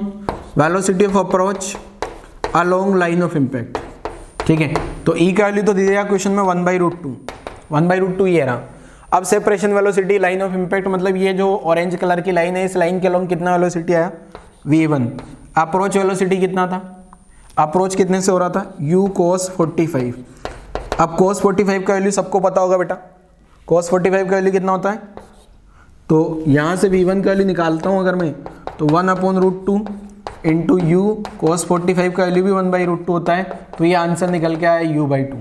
velocity of approach along line of impact. ठीक है, तो ई का वैल्यू तो दे दिया क्वेश्चन में 1/√2, 1/√2 ये रहा। अब separation velocity line of impact मतलब ये जो ऑरेंज कलर की लाइन है, इस लाइन के अलोंग कितना वेलोसिटी आया v1। अप्रोच वेलोसिटी कितना था, अप्रोच कितने से हो रहा था u cos 45। अब cos 45 का वैल्यू सबको पता होगा बेटा, cos 45 का वैल्यू कितना होता है, तो यहाँ से v1 का वैल्यू निकालता हूँ अगर मैं, तो 1/√2 इंटू यू cos 45 का वैल्यू भी 1/√2 होता है। तो ये आंसर निकल के आया u/2।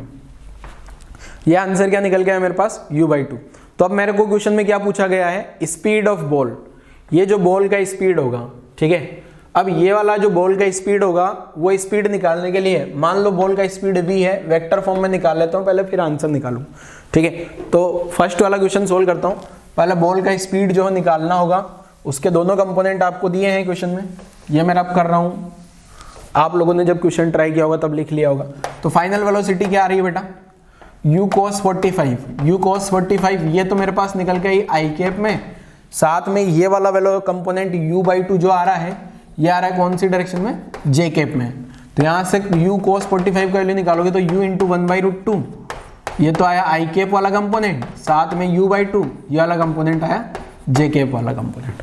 ये आंसर क्या निकल के आया मेरे पास u/2। तो अब मेरे को क्वेश्चन में क्या पूछा गया है, स्पीड ऑफ बॉल, ये जो बॉल का स्पीड होगा, ठीक है। अब ये वाला जो बॉल का स्पीड होगा वो स्पीड निकालने के लिए, मान लो बॉल का स्पीड v है, वेक्टर फॉर्म में निकाल लेता हूँ पहले, फिर आंसर निकालूँ। ठीक है, तो फर्स्ट वाला क्वेश्चन सोल्व करता हूँ। पहले बॉल का स्पीड जो है निकालना होगा, उसके दोनों कंपोनेंट आपको दिए हैं क्वेश्चन में, ये मैं अब कर रहा हूँ। आप लोगों ने जब क्वेश्चन ट्राई किया होगा तब लिख लिया होगा। तो फाइनल वेलोसिटी क्या आ रही है बेटा, u cos 45, u cos 45 ये तो मेरे पास निकल गई आई कैप में, साथ में ये वाला वेलो कंपोनेंट u/2 जो आ रहा है, ये आ रहा है कौन सी डायरेक्शन में, j कैप में। तो यहाँ से u cos 45 का वैल्यू निकालोगे तो u इंटू 1/√2, ये तो आया आई कैप वाला कंपोनेंट, साथ में u/2 ये वाला कंपोनेंट आया j कैप वाला कंपोनेंट।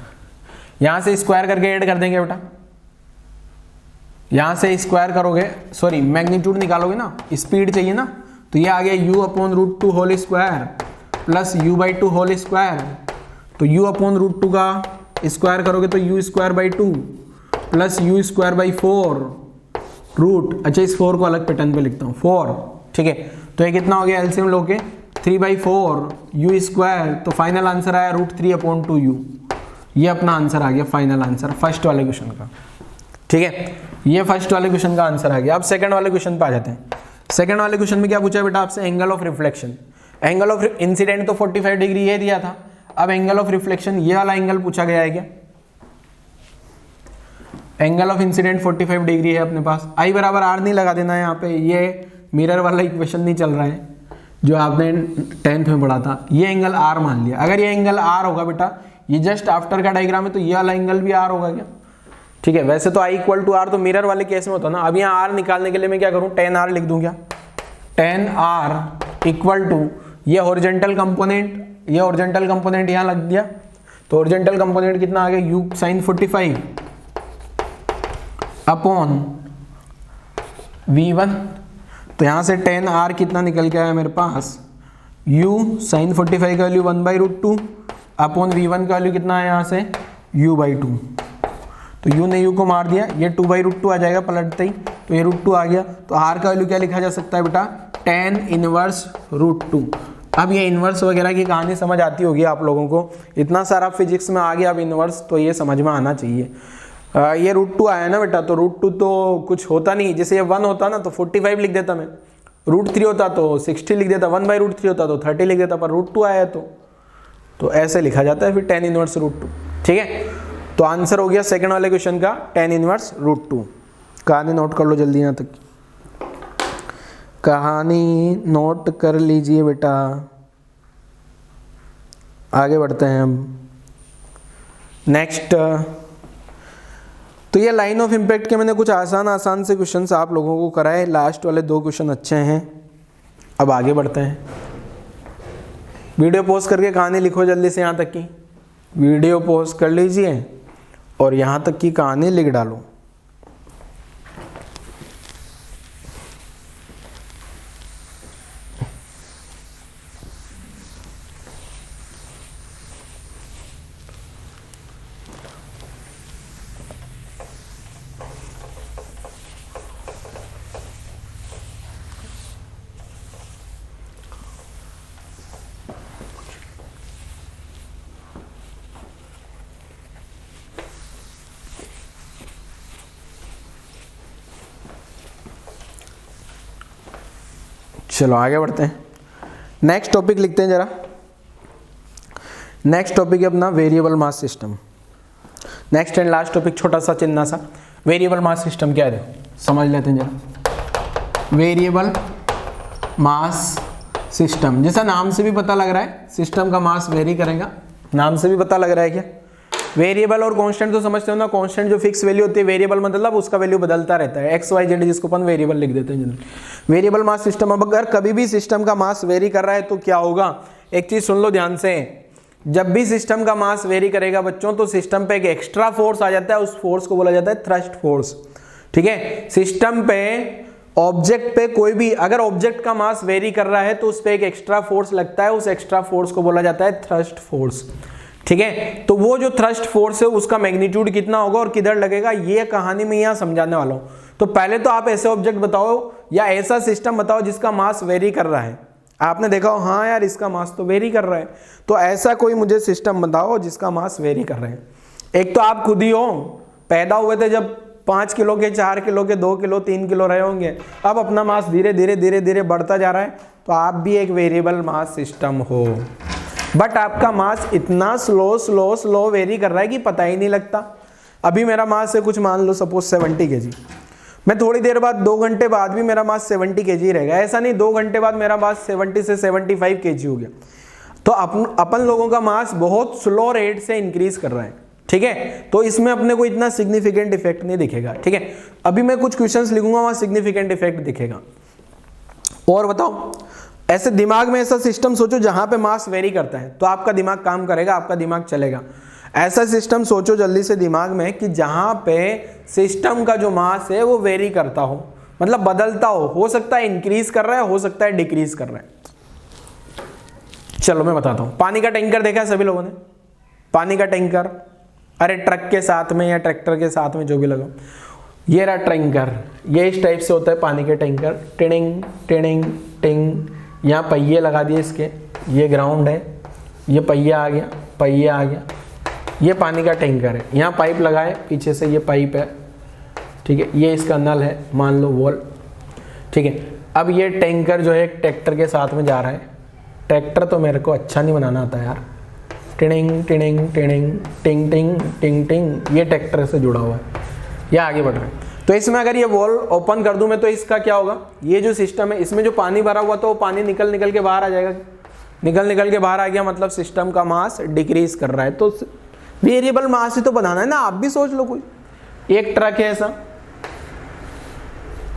यहाँ से स्क्वायर करके ऐड कर देंगे बेटा, यहाँ से स्क्वायर करोगे, सॉरी मैग्नीट्यूड निकालोगे ना, स्पीड चाहिए ना, तो ये आ गया u/√2 whole square plus u/2 whole square. तो u/√2 का स्क्वायर करोगे तो u²/2 प्लस u²/4 रूट, अच्छा इस 4 को अलग पैटर्न पे लिखता हूँ 4। ठीक है, तो ये कितना हो गया एलसीएम लोगे 3/4 u², तो फाइनल आंसर आया √3/2u। ये अपना आंसर आ गया फाइनल आंसर फर्स्ट वाले क्वेश्चन का। ठीक है, ये फर्स्ट वाले क्वेश्चन का आंसर आ गया। अब सेकंड वाले क्वेश्चन पे आ जाते हैं। सेकंड वाले क्वेश्चन में क्या पूछा है बेटा आपसे, angle of reflection. Angle of incident तो 45 डिग्री ये दिया था, अब एंगल ऑफ रिफ्लेक्शन ये वाला एंगल पूछा गया है क्या। एंगल ऑफ इंसिडेंट 45 डिग्री है अपने पास, आई बराबर आर नहीं लगा देना है यहाँ पे, ये मिरर वाला इक्वेशन नहीं चल रहा है जो आपने 10th में पढ़ा था। ये एंगल आर मान लिया, अगर ये एंगल आर होगा बेटा, ये जस्ट आफ्टर का डायग्राम है, तो ये वाला एंगल भी आर होगा क्या। ठीक है, वैसे तो I = R तो मिरर वाले केस में होता है ना। अब यहाँ R निकालने के लिए मैं क्या करूँ, tan R लिख दूँ क्या, tan R = ये हॉरिजॉन्टल कंपोनेंट, ये हॉरिजॉन्टल कंपोनेंट यहाँ लग दिया, तो हॉरिजॉन्टल कंपोनेंट कितना आ गया u sin 45 अपॉन v1। तो यहाँ से tan R कितना निकल के आया मेरे पास, u sin 45 का वैल्यू 1/√2 अपॉन v1 का वैल्यू कितना है यहाँ से u/2। तो u ने u को मार दिया, ये 2/√2 आ जाएगा पलटते ही, तो ये √2 आ गया। तो r का वैल्यू क्या लिखा जा सकता है बेटा, tan इनवर्स √2। अब ये इनवर्स वगैरह की कहानी समझ आती होगी आप लोगों को, इतना सारा फिजिक्स में आ गया अब इनवर्स, तो ये समझ में आना चाहिए। ये √2 आया ना बेटा, तो √2 तो कुछ होता नहीं, जैसे ये 1 होता ना तो 45 लिख देता मैं, √3 होता तो 60 लिख देता, 1/√3 होता तो 30 लिख देता, पर √2 आया तो ऐसे लिखा जाता है फिर tan इनवर्स √2। ठीक है, तो आंसर हो गया सेकंड वाले क्वेश्चन का tan इनवर्स √2। कहानी नोट कर लो जल्दी, यहाँ तक कहानी नोट कर लीजिए बेटा, आगे बढ़ते हैं हम नेक्स्ट। तो ये लाइन ऑफ इम्पैक्ट के मैंने कुछ आसान से क्वेश्चंस आप लोगों को कराए, लास्ट वाले 2 क्वेश्चन अच्छे हैं। अब आगे बढ़ते हैं, वीडियो पॉज करके कहानी लिखो जल्दी से, यहाँ तक की वीडियो पॉज कर लीजिए और यहाँ तक की कहानी लिख डालो। चलो आगे बढ़ते हैं, नेक्स्ट टॉपिक लिखते हैं जरा। नेक्स्ट टॉपिक है अपना variable mass system. Next and last topic छोटा सा चिन्ना सा, वेरिएबल मास सिस्टम क्या है समझ लेते हैं जरा। वेरिएबल मास सिस्टम, जैसा नाम से भी पता लग रहा है सिस्टम का मास वेरी करेगा, नाम से भी पता लग रहा है क्या। वेरिएबल और कांस्टेंट तो समझते हो ना, कांस्टेंट जो फिक्स वैल्यू होती है, वेरिएबल मतलब उसका वैल्यू बदलता रहता है, एक्स वाई जेड जिसको अपन वेरिएबल लिख देते हैं जनरली। वेरिएबल मास सिस्टम, अब अगर कभी भी सिस्टम का मास वेरी कर रहा है तो क्या होगा, एक चीज सुन लो ध्यान से, जब भी सिस्टम का मास वेरी करेगा बच्चों तो सिस्टम पे एक एक्स्ट्रा फोर्स आ जाता है, उस फोर्स को बोला जाता है थ्रस्ट फोर्स। ठीक है, सिस्टम पे ऑब्जेक्ट पे कोई भी अगर ऑब्जेक्ट का मास वेरी कर रहा है तो उस पे एक एक्स्ट्रा फोर्स लगता है, उस एक्स्ट्रा फोर्स को बोला जाता है थ्रस्ट फोर्स। ठीक है, तो वो जो थ्रस्ट फोर्स है उसका मैग्नीट्यूड कितना होगा और किधर लगेगा, ये कहानी में यहाँ समझाने वाला हूँ। तो पहले तो आप ऐसे ऑब्जेक्ट बताओ या ऐसा सिस्टम बताओ जिसका मास वेरी कर रहा है, आपने देखा हो हाँ यार इसका मास तो वेरी कर रहा है, तो ऐसा कोई मुझे सिस्टम बताओ जिसका मास वेरी कर रहे हैं। एक तो आप खुद ही हो, पैदा हुए थे जब 5 किलो के, 4 किलो के, 2 किलो 3 किलो रहे होंगे, अब अपना मास धीरे धीरे धीरे धीरे बढ़ता जा रहा है, तो आप भी एक वेरिएबल मास सिस्टम हो, बट आपका मास इतना स्लो स्लो स्लो वेरी कर रहा है कि पता ही नहीं लगता। अभी मेरा मास है कुछ मान लो सपोज 70 kg, मैं थोड़ी देर बाद 2 घंटे बाद भी मेरा मास 70 kg रहेगा, ऐसा नहीं 2 घंटे बाद मेरा मास 70 से 75 kg हो गया। तो अपन लोगों का मास बहुत स्लो रेट से इंक्रीज कर रहा है। ठीक है, तो इसमें अपने को इतना सिग्निफिकेंट इफेक्ट नहीं दिखेगा। ठीक है, अभी मैं कुछ क्वेश्चंस लिखूंगा वहां सिग्निफिकेंट इफेक्ट दिखेगा। और बताओ, ऐसे दिमाग में ऐसा सिस्टम सोचो जहां पे मास वेरी करता है, तो आपका दिमाग काम करेगा, आपका दिमाग चलेगा। ऐसा सिस्टम सोचो जल्दी से दिमाग में कि जहां पे सिस्टम का जो मास है वो वेरी करता हो, मतलब बदलता हो सकता है इंक्रीज कर रहा है, हो सकता है डिक्रीज कर रहा है। चलो मैं बताता हूं, पानी का टैंकर देखा है सभी लोगों ने, पानी का टैंकर, अरे ट्रक के साथ में या ट्रैक्टर के साथ में जो भी लगा, ये रहा टैंकर, ये इस टाइप से होता है पानी के टैंकर, टिडिंग टिडिंग टिंग, यहाँ पहिए लगा दिए इसके, ये ग्राउंड है, ये पहिया आ गया, पहिया आ गया, ये पानी का टैंकर है, यहाँ पाइप लगाए, पीछे से ये पाइप है। ठीक है, ये इसका नल है, मान लो वॉल। ठीक है, अब ये टैंकर जो है एक ट्रैक्टर के साथ में जा रहा है, ट्रैक्टर तो मेरे को अच्छा नहीं बनाना आता यार, टिडिंग टिडिंग टिडिंग टिंग टिंग टिंग टिंग, ये ट्रैक्टर से जुड़ा हुआ है, ये आगे बढ़ रहा है। तो इसमें अगर ये वॉल ओपन कर दूं मैं तो इसका क्या होगा, ये जो सिस्टम है इसमें जो पानी भरा हुआ तो वो पानी निकल निकल के बाहर आ जाएगा, निकल के बाहर आ गया, मतलब सिस्टम का मास डिक्रीज कर रहा है। तो वेरिएबल मास ही तो बनाना है ना, आप भी सोच लो, कोई एक ट्रक है ऐसा,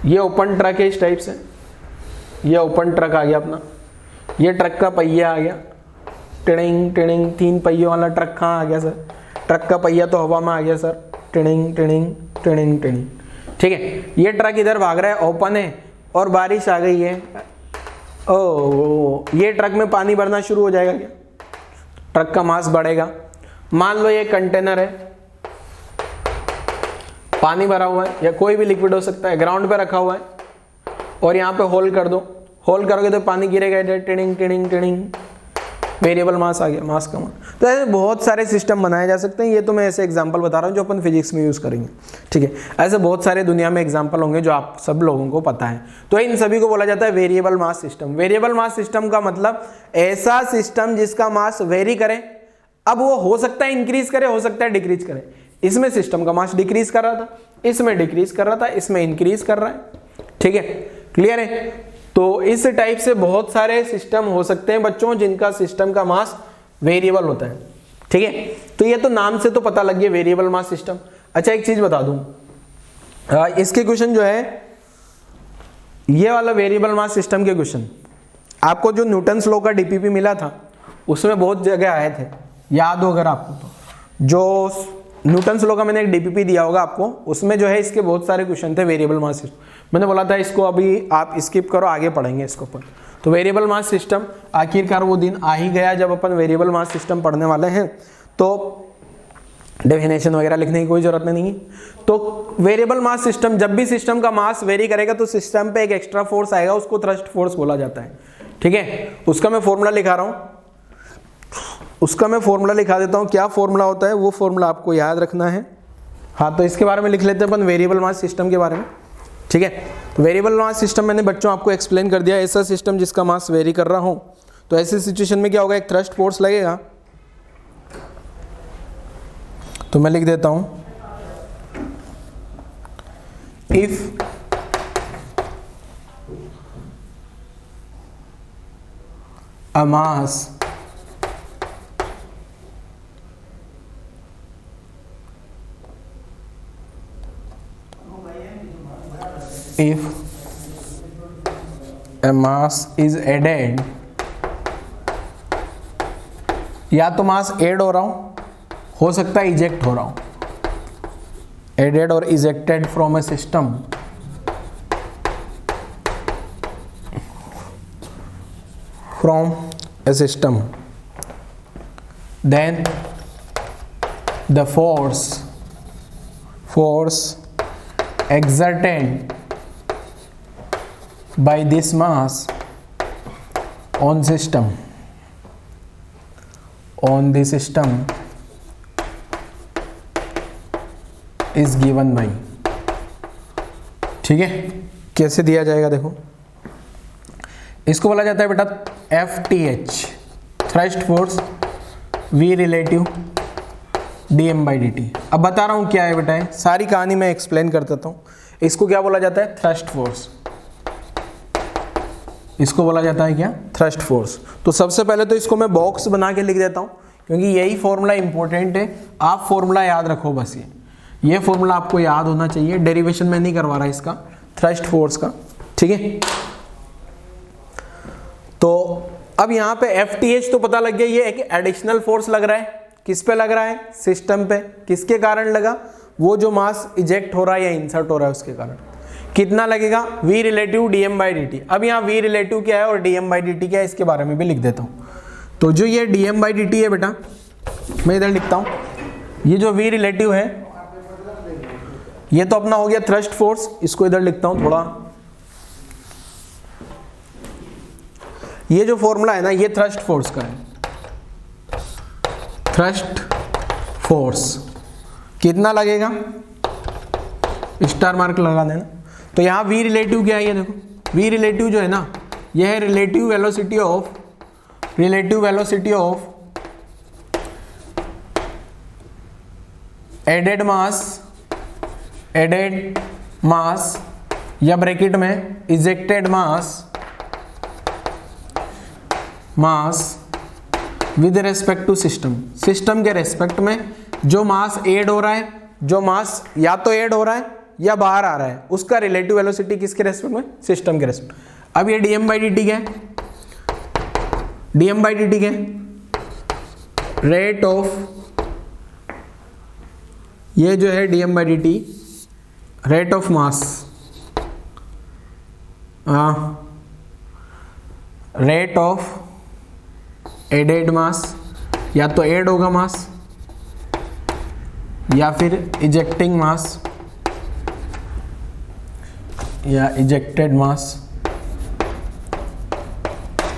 ये ओपन ट्रक है इस टाइप से, ये ओपन ट्रक आ गया अपना, ये ट्रक का पहिया आ गया, टिडिंग टिडिंग, 3 पहियों वाला ट्रक कहाँ आ गया सर, ट्रक का पहिया तो हवा में आ गया sir, tiding tiding tiding tiding. ठीक है, ये ट्रक इधर भाग रहा है, ओपन है और बारिश आ गई है, ओ ये ट्रक में पानी भरना शुरू हो जाएगा क्या, ट्रक का मास बढ़ेगा। मान लो ये कंटेनर है, पानी भरा हुआ है या कोई भी लिक्विड हो सकता है, ग्राउंड पे रखा हुआ है और यहाँ पे होल कर दो, होल करोगे तो पानी गिरेगा इधर, टिडिंग टिडिंग टिडिंग, वेरिएबल मास आ गया, मास का मान। तो ऐसे बहुत सारे सिस्टम बनाए जा सकते हैं, ये तो मैं ऐसे एग्जांपल बता रहा हूँ जो अपन फिजिक्स में यूज़ करेंगे। ठीक है, ऐसे बहुत सारे दुनिया में एग्जांपल होंगे जो आप सब लोगों को पता है। तो इन सभी को बोला जाता है variable mass system. Variable mass system का मतलब ऐसा सिस्टम जिसका मास वेरी करे, अब वो हो सकता है इंक्रीज करे, हो सकता है डिक्रीज करे। इसमें सिस्टम का मास डिक्रीज कर रहा था, इसमें डिक्रीज कर रहा था, इसमें इंक्रीज कर रहा है। ठीक है, क्लियर है। तो इस टाइप से बहुत सारे सिस्टम हो सकते हैं बच्चों जिनका सिस्टम का मास वेरिएबल होता है। ठीक है, तो ये तो नाम से तो पता लग गया वेरिएबल मास सिस्टम। अच्छा एक चीज बता दूं, इसके क्वेश्चन जो है ये वाला वेरिएबल मास सिस्टम के क्वेश्चन आपको जो न्यूटन्स लॉ का डीपीपी मिला था उसमें बहुत जगह आए थे, याद हो अगर आपको तो। जो न्यूटन्स लॉ का मैंने एक डीपीपी दिया होगा आपको, उसमें जो है इसके बहुत सारे question the variable mass system. मैंने बोला था इसको अभी आप स्किप करो, आगे पढ़ेंगे इसको अपन। तो वेरिएबल मास सिस्टम आखिरकार वो दिन आ ही गया जब अपन वेरिएबल मास सिस्टम पढ़ने वाले हैं, तो डेफिनेशन वगैरह लिखने की कोई जरूरत नहीं है। तो वेरिएबल मास सिस्टम, जब भी सिस्टम का मास वेरी करेगा तो सिस्टम पे एक एक्स्ट्रा फोर्स आएगा, उसको थ्रस्ट फोर्स बोला जाता है। ठीक है, उसका मैं फॉर्मूला लिखा रहा हूँ, उसका मैं फॉर्मूला लिखा देता हूँ। क्या फॉर्मूला होता है वो फॉर्मूला आपको याद रखना है। हाँ, तो इसके बारे में लिख लेते हैं अपन, वेरिएबल मास सिस्टम के बारे में। ठीक है, तो वेरिएबल मास सिस्टम मैंने बच्चों आपको एक्सप्लेन कर दिया। ऐसा सिस्टम जिसका मास वेरी कर रहा हो, तो ऐसी सिचुएशन में क्या होगा, एक थ्रस्ट फोर्स लगेगा। तो मैं लिख देता हूं, if a mass if a mass is added, या तो मास ऐड हो रहा हो सकता है इजेक्ट हो रहा हो, added or ejected from a system, then the force exerted by this mass on the system is given by, ठीक है। कैसे दिया जाएगा देखो, इसको बोला जाता है बेटा FTH, thrust force, V relative dm/dt। अब बता रहा हूं क्या है बेटा, सारी कहानी मैं एक्सप्लेन कर देता हूं। इसको क्या बोला जाता है, थ्रस्ट फोर्स। इसको बोला जाता है क्या, थ्रस्ट फोर्स। तो सबसे पहले तो इसको मैं बॉक्स बना के लिख देता हूं, क्योंकि यही फॉर्मूला इंपॉर्टेंट है। आप फॉर्मूला याद रखो, बस ये फॉर्मूला आपको याद होना चाहिए। डेरिवेशन में नहीं करवा रहा इसका, थ्रस्ट फोर्स का, ठीक है। तो अब यहाँ पे FTH तो पता लग गया, ये एक एडिशनल फोर्स लग रहा है। किस पे लग रहा है, सिस्टम पे। किसके कारण लगा, वो जो मास इजेक्ट हो रहा है या इंसर्ट हो रहा है उसके कारण। कितना लगेगा, V रिलेटिव dm/dt। अब यहाँ V रिलेटिव क्या है और dm/dt क्या है, इसके बारे में भी लिख देता हूँ। तो जो ये dm/dt है बेटा, मैं इधर लिखता हूँ। ये जो V रिलेटिव है, ये तो अपना हो गया थ्रस्ट फोर्स। इसको इधर लिखता हूँ थोड़ा। ये जो फॉर्मूला है ना, ये थ्रस्ट फोर्स का है। थ्रस्ट फोर्स कितना लगेगा, स्टार मार्क लगा देना। तो यहाँ V रिलेटिव क्या है, ये देखो। V रिलेटिव जो है ना, ये है relative velocity of added mass या ब्रैकेट में ejected mass with respect to system के रेस्पेक्ट में जो मास ऐड हो रहा है, जो मास या तो ऐड हो रहा है या बाहर आ रहा है, उसका रिलेटिव वेलोसिटी किसके रेस्पेक्ट में, सिस्टम के रेस्पेक्ट। अब ये dm/dt क्या है, dm/dt क्या है, रेट ऑफ, ये जो है dm/dt rate of mass, rate of added mass, या तो ऐड होगा मास या फिर इजेक्टिंग मास या ejected mass.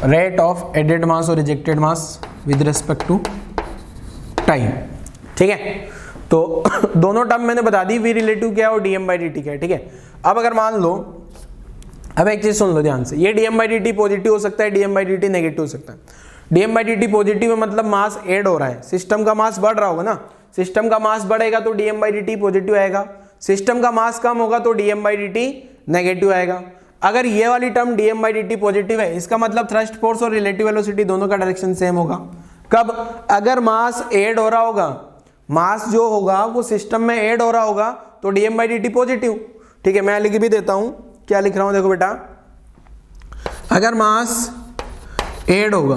Rate of added mass और ejected mass with respect to time, ठीक है। तो दोनों टर्म मैंने बता दी, V रिलेटिव क्या है और dm/dt क्या है, ठीक है। अब अगर मान लो, अब एक चीज सुन लो ध्यान से, ये dm/dt पॉजिटिव हो सकता है, dm/dt नेगेटिव हो सकता है। dm/dt पॉजिटिव है मतलब मास ऐड हो रहा है, सिस्टम का मास बढ़ रहा होगा ना। सिस्टम का मास बढ़ेगा तो dm/dt पॉजिटिव आएगा, सिस्टम का मास कम होगा तो dm/dt नेगेटिव आएगा। अगर ये वाली टर्म dm/dt पॉजिटिव है, इसका मतलब थ्रस्ट फोर्स और रिलेटिव वेलोसिटी दोनों का डायरेक्शन सेम होगा। कब, अगर मास ऐड हो रहा होगा, मास जो होगा वो सिस्टम में ऐड हो रहा होगा तो dm/dt पॉजिटिव, ठीक है। मैं लिख भी देता हूं, क्या लिख रहा हूं देखो बेटा। अगर मास ऐड होगा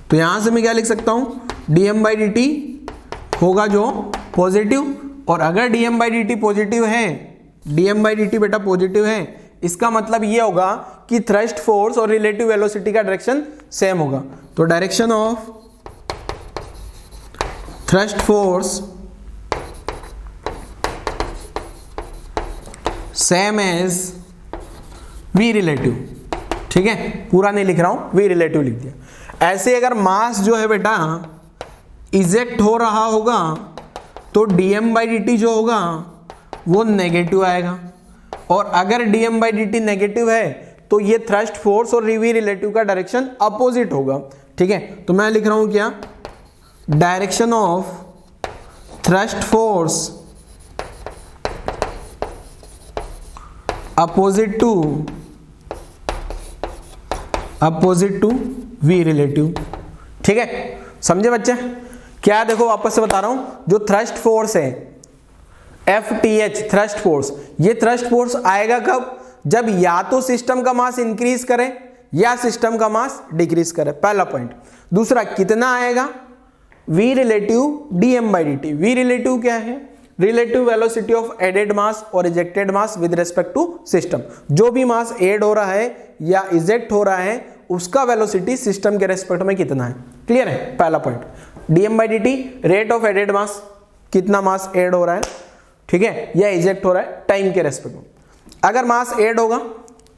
तो यहां से मैं क्या लिख सकता हूं, dm/dt होगा जो पॉजिटिव। और अगर dm/dt पॉजिटिव है, dm/dt बेटा पॉजिटिव है, इसका मतलब ये होगा कि थ्रस्ट फोर्स और रिलेटिव वेलोसिटी का डायरेक्शन सेम होगा। तो direction of thrust force same as V relative, ठीक है। पूरा नहीं लिख रहा हूं, V रिलेटिव लिख दिया। ऐसे अगर मास जो है बेटा इजेक्ट हो रहा होगा तो dm/dt जो होगा वो नेगेटिव आएगा, और अगर dm/dt नेगेटिव है तो ये थ्रस्ट फोर्स और V रिलेटिव का डायरेक्शन अपोजिट होगा, ठीक है। तो मैं लिख रहा हूं क्या, direction of thrust force opposite to V relative, ठीक है। समझे बच्चे क्या, देखो वापस से बता रहा हूं, जो थ्रस्ट फोर्स है FTH थ्रस्ट फोर्स, ये थ्रस्ट फोर्स आएगा कब, जब या तो सिस्टम का मास इंक्रीज करे या सिस्टम का मास डिक्रीज करे, पहला पॉइंट। दूसरा कितना आएगा, v relative dm by dt। v relative क्या है, relative velocity of added mass और ejected mass with respect to system. जो भी मास एड हो रहा है या इजेक्ट हो रहा है उसका वेलोसिटी सिस्टम के रेस्पेक्ट में कितना है। क्लियर है, पहला point. dm by dt rate of added mass, कितना मास एड हो रहा है, ठीक है, या इजेक्ट हो रहा है टाइम के रेस्पेक्ट में। अगर मास एड होगा,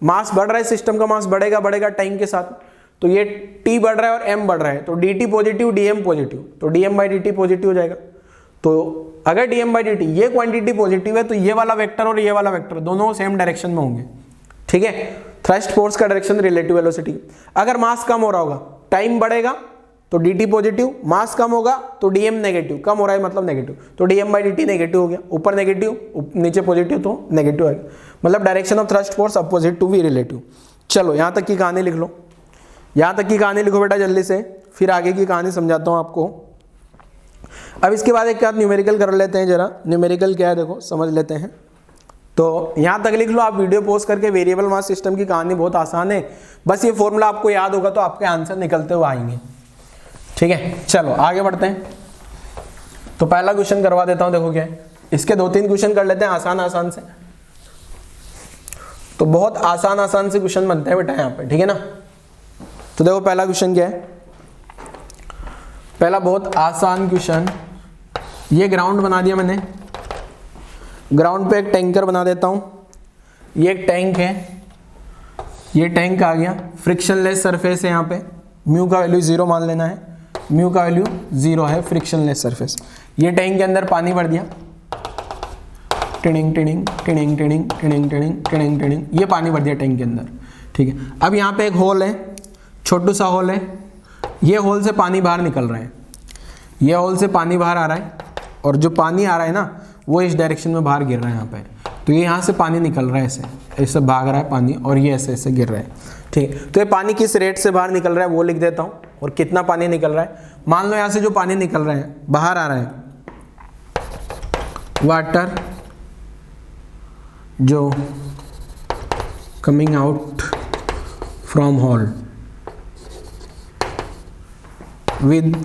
मास बढ़ रहा है, सिस्टम का मास बढ़ेगा बढ़ेगा टाइम के साथ, तो ये t बढ़ रहा है और m बढ़ रहा है, तो dt पॉजिटिव dm पॉजिटिव, तो dm बाई dt पॉजिटिव हो जाएगा। तो अगर dm बाई dt ये क्वांटिटी पॉजिटिव है तो ये वाला वेक्टर और ये वाला वेक्टर दोनों सेम डायरेक्शन में होंगे, ठीक है। थ्रस्ट फोर्स का डायरेक्शन रिलेटिव वेलोसिटी। अगर मास कम हो रहा होगा, टाइम बढ़ेगा तो dt पॉजिटिव, मास कम होगा तो dm नेगेटिव, कम हो रहा है मतलब नेगेटिव, तो dm बाई dt नेगेटिव हो गया, ऊपर नेगेटिव नीचे पॉजिटिव तो नेगेटिव आएगा, मतलब direction of thrust force opposite to v relative. चलो यहाँ तक की कहानी लिख लो, यहाँ तक की कहानी लिखो बेटा जल्दी से, फिर आगे की कहानी समझाता हूँ आपको। अब इसके बाद एक न्यूमेरिकल कर लेते हैं, जरा न्यूमेरिकल क्या है देखो समझ लेते हैं। तो यहाँ तक लिख लो, आप वीडियो पोस्ट करके। वेरिएबल मास सिस्टम की कहानी बहुत आसान है, बस ये फॉर्मूला आपको याद होगा तो आपके आंसर निकलते हुए आएंगे, ठीक है। चलो आगे बढ़ते हैं। तो पहला क्वेश्चन करवा देता हूँ, देखो क्या है। इसके 2-3 क्वेश्चन कर लेते हैं आसान आसान से, तो बहुत आसान आसान से क्वेश्चन बनते हैं बेटा यहाँ पे, ठीक है ना। तो देखो पहला क्वेश्चन क्या है, पहला बहुत आसान क्वेश्चन। ये ग्राउंड बना दिया मैंने, ग्राउंड पे एक टैंकर बना देता हूँ। ये एक टैंक है, ये टैंक आ गया, फ्रिक्शनलेस सरफेस है यहाँ पे, म्यू का वैल्यू 0 मान लेना है, म्यू का वैल्यू 0 है, फ्रिक्शनलेस सरफेस। ये टैंक के अंदर पानी भर दिया, tinning tinning tinning tinning tinning tinning tinning tinning, ये पानी भर दिया टैंक के अंदर, ठीक है। अब यहाँ पे एक होल है, छोटू सा होल है, ये होल से पानी बाहर निकल रहा है, ये होल से पानी बाहर आ रहा है, और जो पानी आ रहा है ना वो इस डायरेक्शन में बाहर गिर रहा है यहाँ पे। तो ये यहाँ से पानी निकल रहा है, ऐसे ऐसे भाग रहा है पानी, और ये ऐसे ऐसे गिर रहा है, ठीक है। तो ये पानी किस रेट से बाहर निकल रहा है वो लिख देता हूँ, और कितना पानी निकल रहा है। मान लो यहाँ से जो पानी निकल रहा है बाहर आ रहा है, वाटर जो coming out from hole with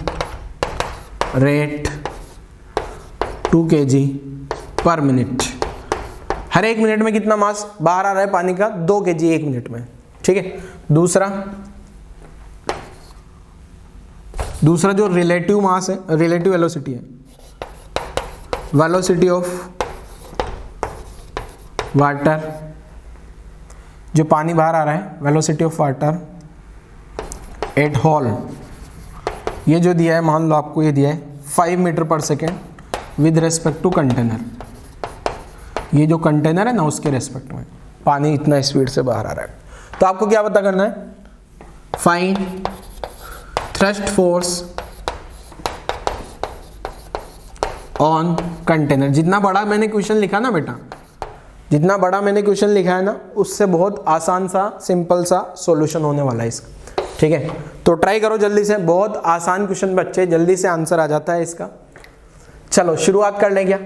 rate 2 kg per minute. हर 1 मिनट में कितना मास बाहर आ रहा है पानी का, 2 kg 1 मिनट में, ठीक है। दूसरा जो रिलेटिव मास है, रिलेटिव वेलोसिटी है, वेलोसिटी ऑफ वाटर, जो पानी बाहर आ रहा है, velocity of water at hole, ये जो दिया है, मान लो आपको ये दिया है 5 metre per second with respect to container. ये जो कंटेनर है ना उसके रेस्पेक्ट में पानी इतना स्पीड से बाहर आ रहा है। तो आपको क्या पता करना है, find thrust force on container. जितना बड़ा मैंने क्वेश्चन लिखा ना बेटा, जितना बड़ा मैंने क्वेश्चन लिखा है ना, उससे बहुत आसान सा सिंपल सा सॉल्यूशन होने वाला है इसका, ठीक है। तो ट्राई करो जल्दी से, बहुत आसान क्वेश्चन बच्चे, जल्दी से आंसर आ जाता है इसका। चलो शुरुआत कर लें क्या,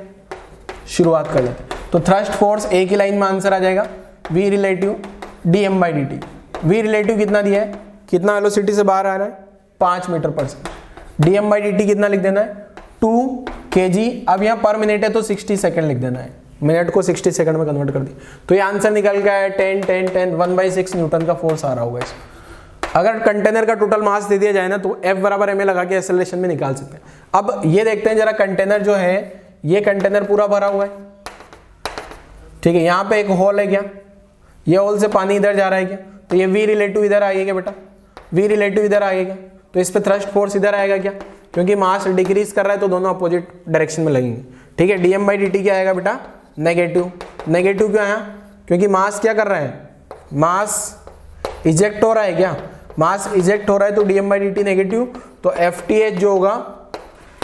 शुरुआत कर लेते हैं। तो थ्रस्ट फोर्स एक ही लाइन में आंसर आ जाएगा, v relative dm by dt। v relative कितना दिया है, कितना वेलोसिटी से बाहर आ रहा है, 5 metre per second. dm by dt कितना लिख देना है, 2 kg। अब यहाँ पर मिनट है तो 60 सेकंड लिख देना है, मिनट को 60 सेकंड में कन्वर्ट कर दी। तो ये आंसर निकल गया है 10 10 10 1/6 न्यूटन का फोर्स आ रहा होगा इसमें। अगर कंटेनर का टोटल मास दे दिया जाए ना तो F बराबर ma लगा के एक्सेलरेशन में निकाल सकते हैं। अब ये देखते हैं जरा, कंटेनर जो है, ये कंटेनर पूरा भरा हुआ है, ठीक है। यहाँ पे एक होल है क्या, ये होल से पानी इधर जा रहा है क्या, तो ये v रिलेटिव इधर आएगा क्या बेटा, v रिलेटिव इधर आएगा क्या, तो इस पे थ्रस्ट फोर्स इधर आएगा क्या, क्योंकि मास डिक्रीज कर रहा है तो दोनों अपोजिट डायरेक्शन में लगेंगे, ठीक है। dm बाई dt क्या आएगा बेटा, नेगेटिव। नेगेटिव क्यों आया, क्योंकि मास क्या कर रहा है, मास इजेक्ट हो रहा है क्या, मास इजेक्ट हो रहा है तो dm बाई dt नेगेटिव, तो FTH जो होगा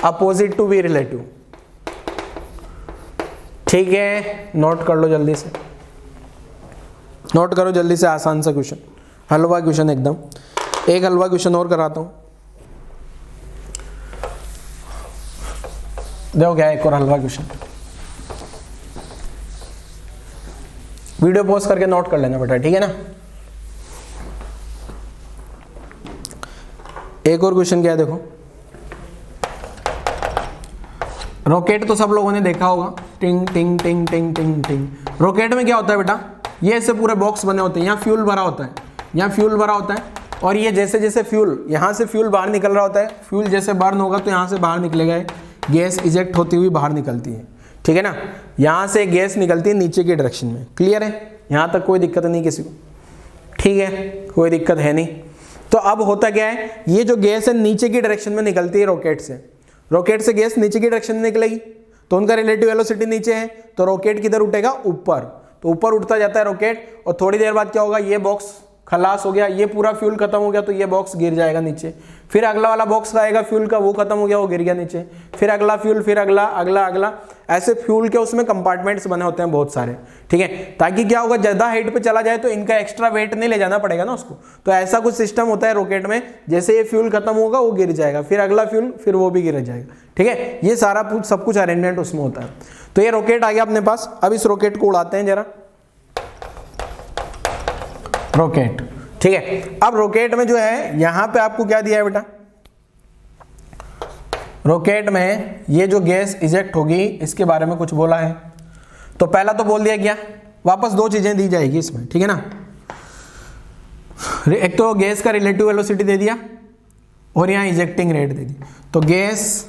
अपोजिट टू v रिलेटिव, ठीक है। नोट कर लो जल्दी से, नोट करो जल्दी से, आसान सा क्वेश्चन, हलवा क्वेश्चन एकदम। एक हलवा क्वेश्चन और कराता हूं, देखो क्या है, एक और हलवा क्वेश्चन। वीडियो पॉज करके नोट कर लेना बेटा, ठीक है ना। एक और क्वेश्चन क्या है देखो, रॉकेट तो सब लोगों ने देखा होगा, टिंग टिंग टिंग टिंग टिंग टिंग। रॉकेट में क्या होता है बेटा, ये ऐसे पूरे बॉक्स बने होते हैं, यहाँ फ्यूल भरा होता है, यहाँ फ्यूल भरा होता है, और ये जैसे जैसे फ्यूल, यहाँ से फ्यूल बाहर निकल रहा होता है, फ्यूल जैसे बर्न होगा तो यहाँ से बाहर निकलेगा, गैस इजेक्ट होती हुई बाहर निकलती है, ठीक है ना। यहाँ से गैस निकलती है नीचे की डायरेक्शन में, क्लियर है, यहाँ तक कोई दिक्कत नहीं किसी को, ठीक है, कोई दिक्कत है नहीं। तो अब होता क्या है, ये जो गैस है नीचे की डायरेक्शन में निकलती है रॉकेट से, रॉकेट से गैस नीचे की डायरेक्शन में निकलेगी तो उनका रिलेटिव वेलोसिटी नीचे है, तो रॉकेट किधर उठेगा, ऊपर, तो ऊपर उठता जाता है रॉकेट, और थोड़ी देर बाद क्या होगा, ये बॉक्स खलास हो गया, ये पूरा फ्यूल खत्म हो गया तो ये बॉक्स गिर जाएगा नीचे, फिर अगला वाला बॉक्स आएगा फ्यूल का, वो खत्म हो गया, वो गिर गया नीचे, फिर अगला फ्यूल, फिर अगला अगला अगला, ऐसे फ्यूल के उसमें कंपार्टमेंट्स बने होते हैं बहुत सारे, ठीक है, ताकि क्या होगा, ज्यादा हाइट पे चला जाए तो इनका एक्स्ट्रा वेट नहीं ले जाना पड़ेगा ना उसको, तो ऐसा कुछ सिस्टम होता है रॉकेट में, जैसे ये फ्यूल खत्म होगा वो गिर जाएगा, फिर अगला फ्यूल, फिर वो भी गिर जाएगा, ठीक है, ये सारा सब कुछ अरेंजमेंट उसमें होता है। तो ये रॉकेट आ गया अपने पास, अब इस रॉकेट को उड़ाते हैं जरा, रॉकेट, ठीक है। अब रॉकेट में जो है, यहां पे आपको क्या दिया है बेटा, रॉकेट में ये जो गैस इजेक्ट होगी इसके बारे में कुछ बोला है, तो पहला तो बोल दिया गया, वापस दो चीजें दी जाएगी इसमें, ठीक है ना, एक तो गैस का रिलेटिव वेलोसिटी दे दिया और यहां इजेक्टिंग रेट दे दी, तो गैस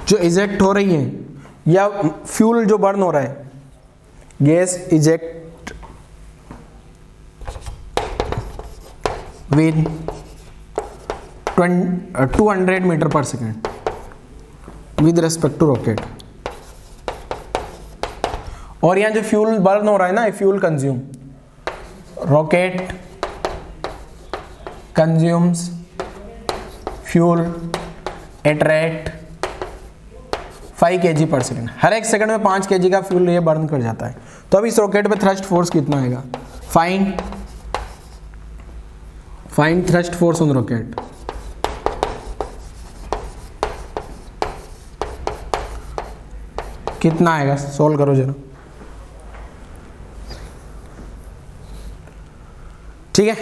जो इजेक्ट हो रही है या फ्यूल जो बर्न हो रहा है, gas eject with 200 metre per second with respect to rocket, और यहां जो फ्यूल बर्न हो रहा है ना, fuel consume, rocket consumes fuel at rate 5 kg per second, हर एक सेकंड में 5 kg का फ्यूल ये बर्न कर जाता है। तो अब इस रॉकेट पे थ्रस्ट फोर्स कितना आएगा, find thrust force on rocket, कितना आएगा, सोल्व करो जरा, ठीक है।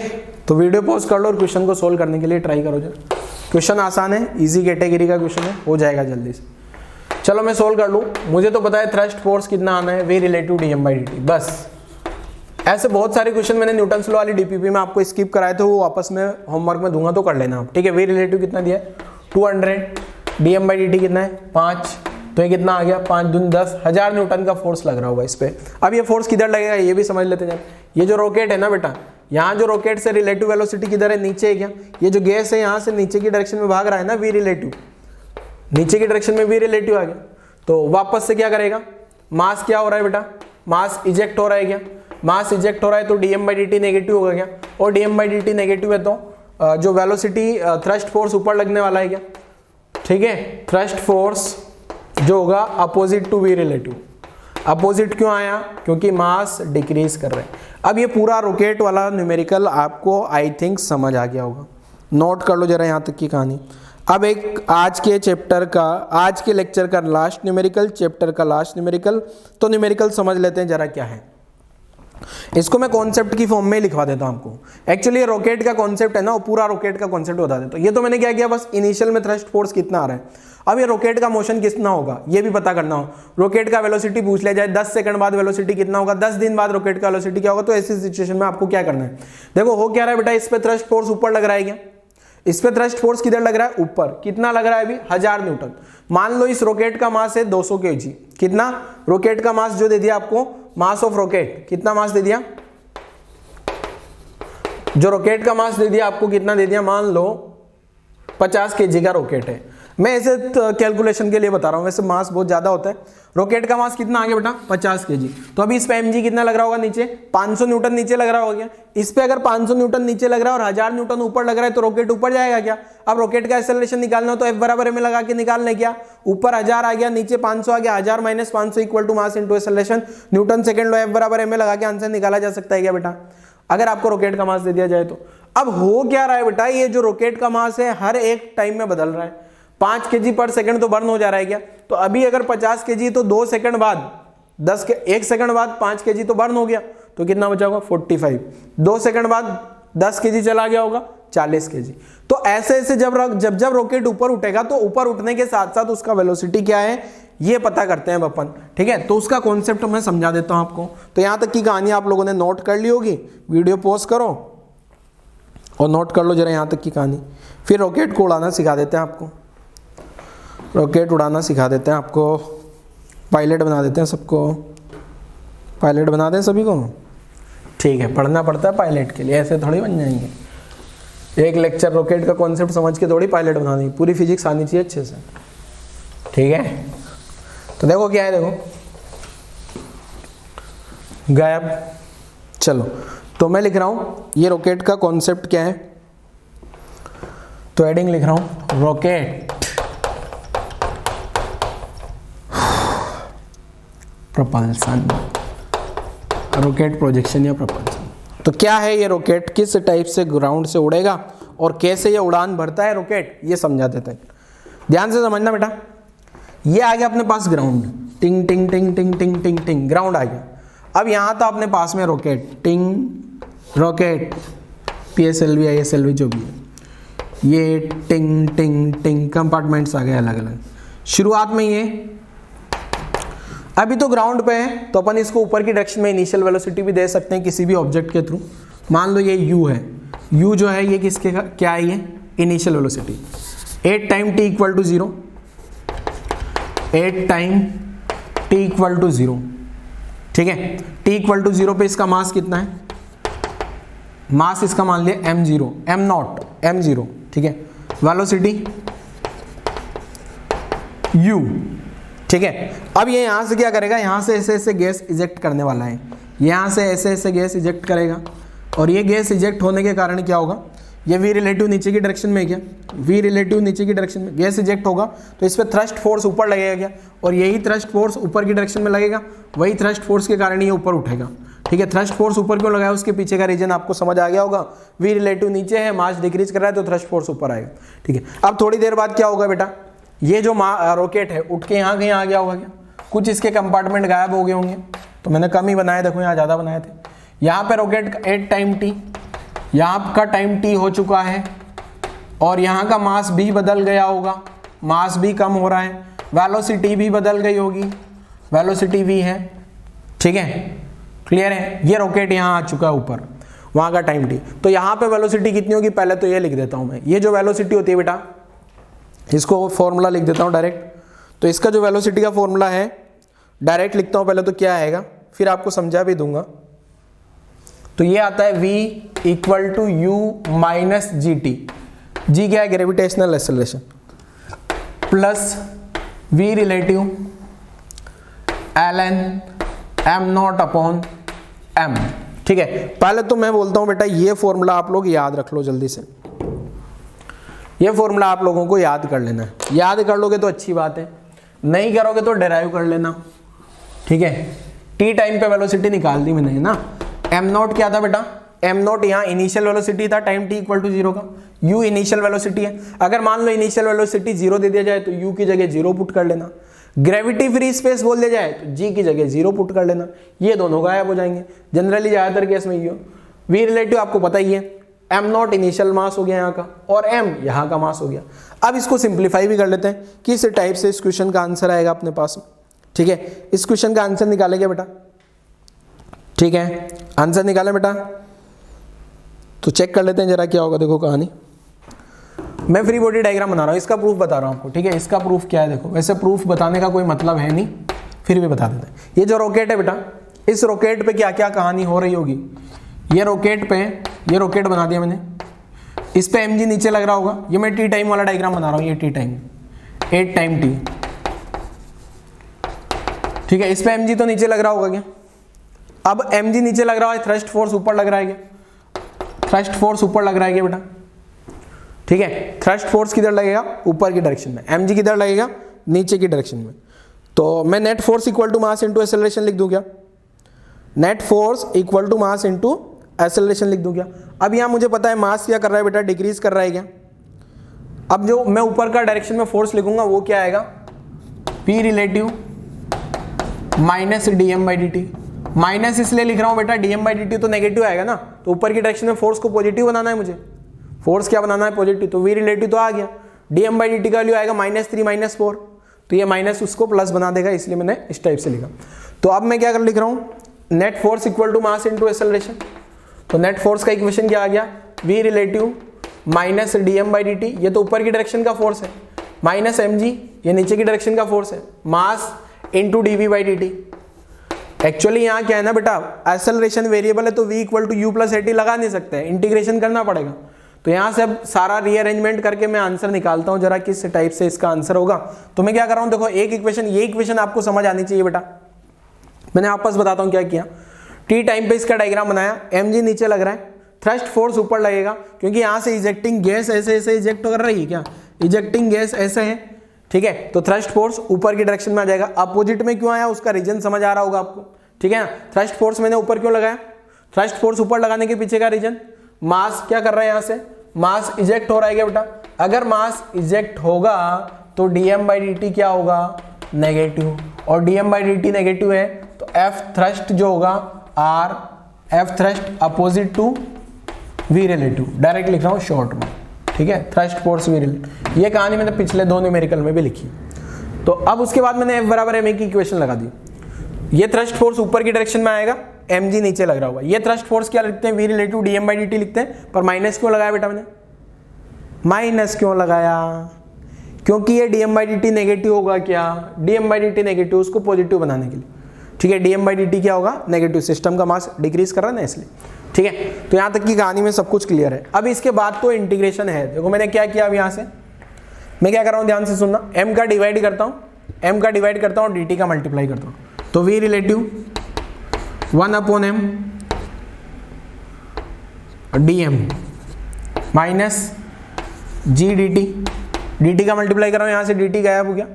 तो वीडियो पॉज कर लो और क्वेश्चन को सोल्व करने के लिए ट्राई करो जरा, क्वेश्चन आसान है, इजी कैटेगरी का क्वेश्चन है, हो जाएगा जल्दी से। चलो मैं सोल्व कर लूँ, मुझे तो पता है थ्रस्ट फोर्स कितना आना है, वी रिलेटिव dm/dt, बस। ऐसे बहुत सारे क्वेश्चन मैंने न्यूटन्स लॉ वाली डीपीपी में आपको स्किप कराए थे, वो वापस में होमवर्क में दूंगा तो कर लेना आप, ठीक है। वी रिलेटिव कितना दिया है 200, dm/dt कितना है 5, तो ये कितना आ गया 5 दूनी 10, 1000 न्यूटन का फोर्स लग रहा होगा इस पे। अब ये फोर्स किधर लगेगा ये भी समझ लेते हैं। ये जो रॉकेट है ना बेटा, यहाँ जो रॉकेट से रिलेटिव वेलोसिटी किधर है, नीचे है क्या, ये जो गैस है यहाँ से नीचे की डायरेक्शन में भाग रहा है ना, वी रिलेटिव, नीचे की डायरेक्शन में वी रिलेटिव आ गया, तो वापस से क्या करेगा, मास क्या हो रहा है बेटा, मास इजेक्ट हो रहा है क्या, मास इजेक्ट हो रहा है तो dm/dt नेगेटिव होगा क्या, और dm/dt नेगेटिव है तो जो वेलोसिटी थ्रस्ट फोर्स ऊपर लगने वाला है क्या, ठीक है, थ्रस्ट फोर्स जो होगा opposite to V relative. Opposite क्यों आया, क्योंकि मास डिक्रीज कर रहे हैं। अब ये पूरा रॉकेट वाला न्यूमेरिकल आपको आई थिंक समझ आ गया होगा, नोट कर लो जरा यहाँ तक की कहानी। अब एक आज के चैप्टर का, आज के लेक्चर का लास्ट न्यूमेरिकल, चैप्टर का लास्ट न्यूमेरिकल, तो न्यूमेरिकल समझ लेते हैं जरा क्या है। इसको मैं कॉन्सेप्ट की फॉर्म में ही लिखवा देता हूं आपको। एक्चुअली रॉकेट का कॉन्सेप्ट है ना, वो पूरा रॉकेट का कॉन्सेप्ट बता देता हूं। ये तो मैंने क्या किया, बस इनिशियल में थ्रस्ट फोर्स कितना आ रहा है, अब ये रॉकेट का मोशन कितना होगा ये भी पता करना हो, रॉकेट का वेलोसिटी पूछ लिया जाए, 10 सेकंड बाद वेलोसिटी कितना होगा, 10 दिन बाद रॉकेट का वेलोसिटी क्या होगा, तो ऐसी सिचुएशन में आपको क्या करना है। देखो हो क्या रहा है बेटा, इस पे थ्रस्ट फोर्स ऊपर लग रहा है क्या, इस पे थ्रस्ट फोर्स किधर लग रहा है, ऊपर, कितना लग रहा है अभी 1000 न्यूटन। मान लो इस रॉकेट का मास है 200 kg, कितना, रॉकेट का मास जो दे दिया आपको, मास ऑफ रॉकेट, कितना मास दे दिया, जो रॉकेट का मास दे दिया आपको कितना दे दिया, मान लो 50 kg का रॉकेट है। मैं ऐसे कैलकुलेशन के लिए बता रहा हूं, वैसे मास बहुत ज्यादा होता है। रॉकेट का मास कितना आ गया बेटा 50 kg, तो अभी इस पे mg कितना लग रहा होगा, नीचे 500 न्यूटन नीचे लग रहा होगा। इस पे अगर 500 न्यूटन नीचे लग रहा है और 1000 न्यूटन ऊपर लग रहा है तो रॉकेट ऊपर जाएगा क्या। अब रॉकेट का एक्सेलरेशन निकालना हो तो F बराबर m लगा के निकालना है क्या, ऊपर 1000 आ गया, नीचे 500 आ गया, 1000 minus 500 equal to mass into acceleration, Newton second लो, F बराबर m लगा के आंसर निकाला जा सकता है क्या बेटा, अगर आपको रॉकेट का मास दे दिया जाए तो। अब हो क्या रहा है बेटा, ये जो रॉकेट का मास है हर एक टाइम में बदल रहा है, 5 kg पर सेकंड तो बर्न हो जा रहा है क्या, तो अभी अगर 50 kg तो 2 सेकंड बाद 10 के 1 सेकंड बाद 5 kg तो बर्न हो गया, तो कितना बचा होगा 45। 2 सेकंड बाद 10 kg चला गया होगा 40 kg। तो ऐसे ऐसे जब रॉकेट ऊपर उठेगा तो ऊपर उठने के साथ साथ उसका वेलोसिटी क्या है ये पता करते हैं अपन, ठीक है। तो उसका कॉन्सेप्ट मैं समझा देता हूं आपको। तो यहां तक की कहानी आप लोगों ने नोट कर ली होगी, वीडियो पॉज करो और नोट कर लो जरा यहां तक की कहानी। फिर रॉकेट को उड़ाना सिखा देते हैं आपको, रॉकेट उड़ाना सिखा देते हैं आपको, पायलट बना देते हैं सबको, पायलट बना दें सभी को, ठीक है। पढ़ना पड़ता है पायलट के लिए, ऐसे थोड़ी बन जाएंगे। एक लेक्चर रॉकेट का कॉन्सेप्ट समझ के थोड़ी पायलट बना देंगे, पूरी फिजिक्स आनी चाहिए अच्छे से, ठीक है। तो देखो क्या है, देखो गायब। चलो तो मैं लिख रहा हूं ये रॉकेट का कॉन्सेप्ट क्या है, तो हेडिंग लिख रहा हूं रॉकेट प्रोपल्सन, रॉकेट प्रोजेक्शन या प्रोपल्सन। तो क्या है ये रॉकेट, किस टाइप से ग्राउंड से उड़ेगा और कैसे ये उड़ान भरता है रॉकेट, ये समझा देते हैं। ध्यान से समझना बेटा। ये आ गया अपने पास ग्राउंड, टिंग टिंग टिंग टिंग टिंग टिंग टिंग, ग्राउंड आ गया। अब यहाँ था अपने पास में रॉकेट, टिंग रॉकेट, PSLV ISLV जो भी है, ये टिंग टिंग टिंग कंपार्टमेंट्स आ गए अलग अलग। शुरुआत में ये अभी तो ग्राउंड पे है, तो अपन इसको ऊपर की डायरेक्शन में इनिशियल वेलोसिटी भी दे सकते हैं किसी भी ऑब्जेक्ट के थ्रू। मान लो ये u है, u जो है ये किसके का क्या है, ये initial velocity 8 time t equal to 0, 8 time t equal to 0, ठीक है। t इक्वल टू 0 पे इसका मास कितना है, मास इसका मान लिया m0, m0, ठीक है। वेलोसिटी u, ठीक है। अब ये यहां से क्या करेगा, यहां से ऐसे ऐसे गैस इजेक्ट करने वाला है, यहां से ऐसे ऐसे गैस इजेक्ट करेगा, और ये गैस इजेक्ट होने के कारण क्या होगा, ये v रिलेटिव नीचे की डायरेक्शन में, क्या v रिलेटिव नीचे की डायरेक्शन में गैस इजेक्ट होगा, तो इस पर थ्रस्ट फोर्स ऊपर लगेगा क्या, और यही थ्रस्ट फोर्स ऊपर की डायरेक्शन में लगेगा, वही थ्रस्ट फोर्स के कारण ये ऊपर उठेगा, ठीक है। थ्रस्ट फोर्स ऊपर क्यों लगाया, उसके पीछे का रीजन आपको समझ आ गया होगा। v रिलेटिव नीचे है, मास डिक्रीज कर रहा है, तो थ्रस्ट फोर्स ऊपर आएगा, ठीक है। अब थोड़ी देर बाद क्या होगा बेटा, ये जो रॉकेट है उठ के यहाँ कहीं आ गया होगा क्या, कुछ इसके कंपार्टमेंट गायब हो गए होंगे, तो मैंने कम ही बनाए, देखो यहाँ ज़्यादा बनाए थे। यहाँ पे रॉकेट का 8 टाइम t, यहाँ का टाइम t हो चुका है, और यहाँ का मास भी बदल गया होगा, मास भी कम हो रहा है, वेलोसिटी भी बदल गई होगी, वेलोसिटी v है, ठीक है, क्लियर है। ये रॉकेट यहाँ आ चुका है ऊपर, वहाँ का टाइम t, तो यहाँ पे वेलोसिटी कितनी होगी, पहले तो ये लिख देता हूँ मैं। ये जो वेलोसिटी होती है बेटा, इसको फॉर्मूला लिख देता हूँ डायरेक्ट। तो इसका जो वेलोसिटी का फॉर्मूला है डायरेक्ट लिखता हूँ पहले, तो क्या आएगा, फिर आपको समझा भी दूंगा। तो ये आता है v equal to u minus GT, g क्या है, gravitational acceleration, plus v relative ln m0 upon m, ठीक है। पहले तो मैं बोलता हूँ बेटा ये फॉर्मूला आप लोग याद रख लो जल्दी से, ये फॉर्मूला आप लोगों को याद कर लेना है। याद कर लोगे तो अच्छी बात है, नहीं करोगे तो डेराइव कर लेना, ठीक है। t टाइम पे वेलोसिटी निकाल दी मैंने, है ना। m0 क्या था बेटा, m0 यहाँ इनिशियल वेलोसिटी था टाइम t इक्वल टू 0 का, u इनिशियल वेलोसिटी है। अगर मान लो इनिशियल वेलोसिटी 0 दे दिया जाए तो u की जगह 0 पुट कर लेना, ग्रेविटी फ्री स्पेस बोल दिया जाए तो g की जगह 0 पुट कर लेना, ये दोनों गायब हो जाएंगे जनरली ज़्यादातर केस में। ये v रिलेटिव आपको पता ही है, m0 इनिशियल मास हो गया यहाँ का, और m यहाँ का मास हो गया। अब इसको सिंप्लीफाई भी कर लेते हैं, किस टाइप से इस क्वेश्चन का आंसर आएगा अपने पास, ठीक है। इस क्वेश्चन का आंसर निकालेंगे बेटा, ठीक है, आंसर निकाले बेटा। तो चेक कर लेते हैं जरा क्या होगा, देखो कहानी। मैं फ्री बॉडी डायग्राम बना रहा हूँ, इसका प्रूफ बता रहा हूँ आपको, ठीक है। इसका प्रूफ क्या है, देखो वैसे प्रूफ बताने का कोई मतलब है नहीं, फिर भी बता देते हैं। ये जो रॉकेट है बेटा, इस रॉकेट पे क्या क्या कहानी हो रही होगी। ये रॉकेट पे, ये रॉकेट बना दिया मैंने, इस पे mg नीचे लग रहा होगा। ये मैं t टाइम वाला डायग्राम बना रहा हूँ, ये t टाइम 8 टाइम t, ठीक है। इस पे mg तो नीचे लग रहा होगा क्या, अब mg नीचे लग रहा है, थ्रस्ट फोर्स ऊपर लग रहा है क्या, थ्रस्ट फोर्स ऊपर लग रहा है क्या बेटा, ठीक है। थ्रस्ट फोर्स किधर लगेगा, ऊपर की डायरेक्शन में, mg किधर लगेगा, नीचे की डायरेक्शन में। तो मैं net force equal to mass into acceleration लिख दूं क्या, net force equal to mass into acceleration लिख दूं क्या। अब यहाँ मुझे पता है मास क्या कर रहा है बेटा, डिक्रीज कर रहा है क्या। अब जो मैं ऊपर का डायरेक्शन में फोर्स लिखूंगा वो क्या आएगा, p relative minus dm/dt। Minus इसलिए लिख रहा हूँ बेटा, dm/dt तो नेगेटिव आएगा ना, तो ऊपर की डायरेक्शन में फोर्स को पॉजिटिव बनाना है मुझे, फोर्स क्या बनाना है, पॉजिटिव, तो v रिलेटिव तो आ गया, dm/dt का वैल्यू आएगा -3 -4, तो ये माइनस उसको प्लस बना देगा, इसलिए मैंने इस टाइप से लिखा। तो अब मैं क्या कर लिख रहा हूँ, net force equal to mass into acceleration. तो नेट फोर्स का इक्वेशन क्या आ गया, v रिलेटिव माइनस dm/dt, ये तो ऊपर की डायरेक्शन का फोर्स है, माइनस mg, ये नीचे की डायरेक्शन का फोर्स है, मास इनटू dv/dt। एक्चुअली यहाँ क्या है ना बेटा, एक्सेलरेशन वेरिएबल है तो v equal to u plus at लगा नहीं सकते, इंटीग्रेशन करना पड़ेगा। तो यहाँ से अब सारा रीअरेंजमेंट करके मैं आंसर निकालता हूँ, जरा किस टाइप से इसका आंसर होगा। तो मैं क्या कर रहा हूँ, देखो एक इक्वेशन, ये इक्वेशन आपको समझ आनी चाहिए बेटा। मैंने आपस बताता हूँ क्या किया, टी टाइम पे इसका डायग्राम बनाया, mg नीचे लग रहा है, थ्रस्ट फोर्स ऊपर लगेगा, क्योंकि यहाँ से इजेक्टिंग गैस ऐसे ऐसे इजेक्ट कर रही है, क्या इजेक्टिंग गैस ऐसे है, ठीक है, तो थ्रस्ट फोर्स ऊपर की डायरेक्शन में आ जाएगा। अपोजिट में क्यों आया, उसका रीजन समझ आ रहा होगा आपको, ठीक है ना। थ्रस्ट फोर्स मैंने ऊपर क्यों लगाया, थ्रस्ट फोर्स ऊपर लगाने के पीछे का रीजन, मास क्या कर रहा है, यहाँ से मास इजेक्ट हो रहा है क्या बेटा, अगर मास इजेक्ट होगा तो dm/dt क्या होगा, नेगेटिव, और dm/dt नेगेटिव है तो F थ्रस्ट जो होगा R, F thrust opposite to V relative, direct लिख रहा हूँ शॉर्ट में, ठीक है, थ्रस्ट फोर्स V रिलेटिव। ये कहानी मैंने पिछले 2 न्यूमेरिकल में भी लिखी। तो अब उसके बाद मैंने F बराबर ma की इक्वेशन लगा दी, ये थ्रस्ट फोर्स ऊपर की डायरेक्शन में आएगा, mg नीचे लग रहा होगा, ये थ्रस्ट फोर्स क्या लिखते हैं, v रिलेटिव dm/dt लिखते हैं, पर माइनस क्यों लगाया बेटा मैंने, माइनस क्यों लगाया, क्योंकि ये dm/dt नेगेटिव होगा, क्या dm/dt नेगेटिव, उसको पॉजिटिव बनाने के लिए, ठीक है, dm/dt क्या होगा, नेगेटिव, सिस्टम का मास डिक्रीज कर रहा है ना इसलिए, ठीक है। तो यहाँ तक की कहानी में सब कुछ क्लियर है। अब इसके बाद तो इंटीग्रेशन है, देखो मैंने क्या किया, अब यहाँ से मैं क्या कर रहा हूँ, ध्यान से सुनना, m का डिवाइड करता हूँ, m का डिवाइड करता हूँ, dt का मल्टीप्लाई करता हूँ, तो v relative 1/m dm minus g dt का मल्टीप्लाई कर रहा हूँ, यहाँ से dt गायब हो गया,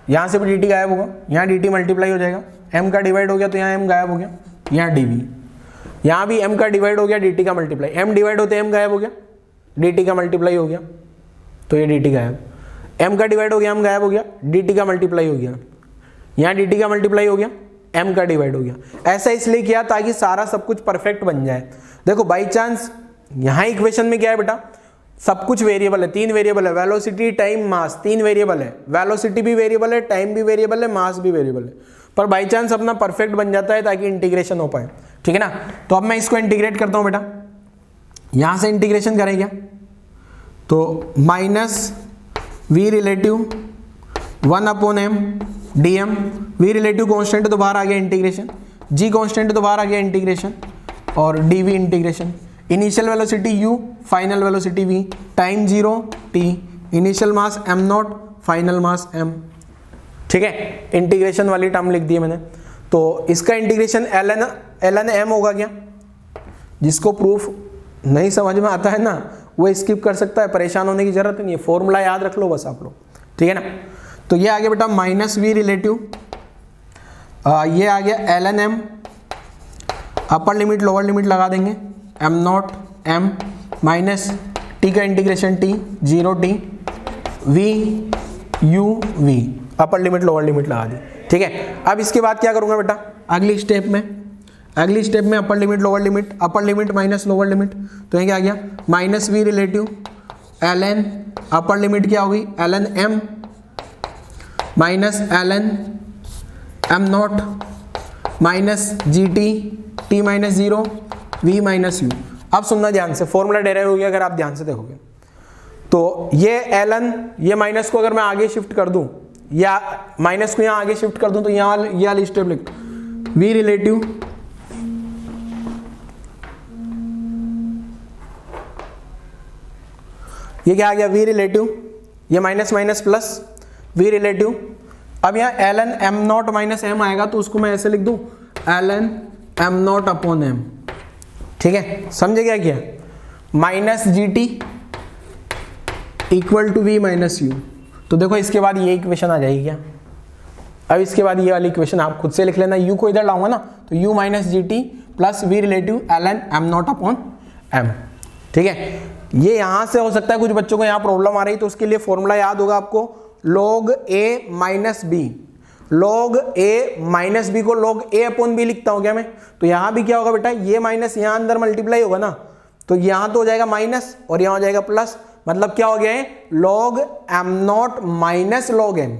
यहाँ से भी dt गायब होगा, यहाँ dt मल्टीप्लाई हो जाएगा, m का डिवाइड हो गया तो यहाँ m गायब हो गया, यहाँ dv, यहाँ भी m का डिवाइड हो गया, dt का मल्टीप्लाई, m डिवाइड होते m गायब हो गया, dt का मल्टीप्लाई हो गया, तो ये dt गायब, m का डिवाइड हो गया, m गायब हो गया, dt का मल्टीप्लाई हो गया, यहाँ dt का मल्टीप्लाई हो गया, m का डिवाइड हो गया। ऐसा इसलिए किया ताकि सारा सब कुछ परफेक्ट बन जाए। देखो बाई चांस यहाँ इक्वेशन में क्या है बेटा, सब कुछ वेरिएबल है, 3 वेरिएबल है, वेलोसिटी टाइम मास, 3 वेरिएबल है, वेलोसिटी भी वेरिएबल है, टाइम भी वेरिएबल है, मास भी वेरिएबल है, पर बाई चांस अपना परफेक्ट बन जाता है ताकि इंटीग्रेशन हो पाए, ठीक है ना। तो अब मैं इसको इंटीग्रेट करता हूँ बेटा, यहाँ से इंटीग्रेशन करें क्या, तो minus v relative 1/m dm, v relative constant तो बाहर आ गया इंटीग्रेशन, g कॉन्स्टेंट तो बाहर आ गया इंटीग्रेशन, और dv integration, initial velocity u, final velocity v, time 0 t, initial mass m0, final mass m, ठीक है, इंटीग्रेशन वाली टर्म लिख दी है मैंने। तो इसका इंटीग्रेशन ln m होगा क्या, जिसको प्रूफ नहीं समझ में आता है ना वो स्किप कर सकता है, परेशान होने की जरूरत नहीं है, फॉर्मूला याद रख लो बस आप लोग, ठीक है ना। तो ये आ गया बेटा माइनस v रिलेटिव, ये आ गया ln m, upper limit lower limit लगा देंगे, m0 m माइनस t का integration t 0 t v u v, upper limit lower limit लगा दी, ठीक है। अब इसके बाद क्या करूंगा बेटा, अगली स्टेप में upper limit minus lower limit, तो ये क्या आ गया minus v relative ln, upper limit क्या होगी ln m minus ln m0 minus gt t minus 0 v minus u। अब सुनना ध्यान से, फॉर्मूला डेराइव हो गया अगर आप ध्यान से देखोगे तो ये ln, ये माइनस को अगर मैं आगे शिफ्ट कर दूं या माइनस को यहाँ आगे शिफ्ट कर दूं तो यहाँ ये वाली स्टेप लिख, v रिलेटिव ये क्या आ गया v रिलेटिव, ये minus minus plus v relative. अब यहाँ ln m0 माइनस m आएगा तो उसको मैं ऐसे लिख दूं ln m0 अपॉन m, ठीक है, समझे क्या किया, minus gt equal to v minus u। तो देखो इसके बाद ये इक्वेशन आ जाएगी क्या, अब इसके बाद ये वाली इक्वेशन आप खुद से लिख लेना, u को इधर लाऊंगा ना तो u minus gt plus v relative ln m0 upon m, ठीक है। ये यहां से हो सकता है कुछ बच्चों को यहाँ प्रॉब्लम आ रही तो उसके लिए फॉर्मूला याद होगा आपको, log a minus b, log a minus B को log a अपॉन बी लिखता हूं क्या मैं? तो यहां भी क्या होगा बेटा, ये माइनस यहां अंदर मल्टीप्लाई होगा ना, तो यहां तो हो जाएगा माइनस और यहां हो जाएगा प्लस, मतलब क्या हो गया है, log m not minus log m।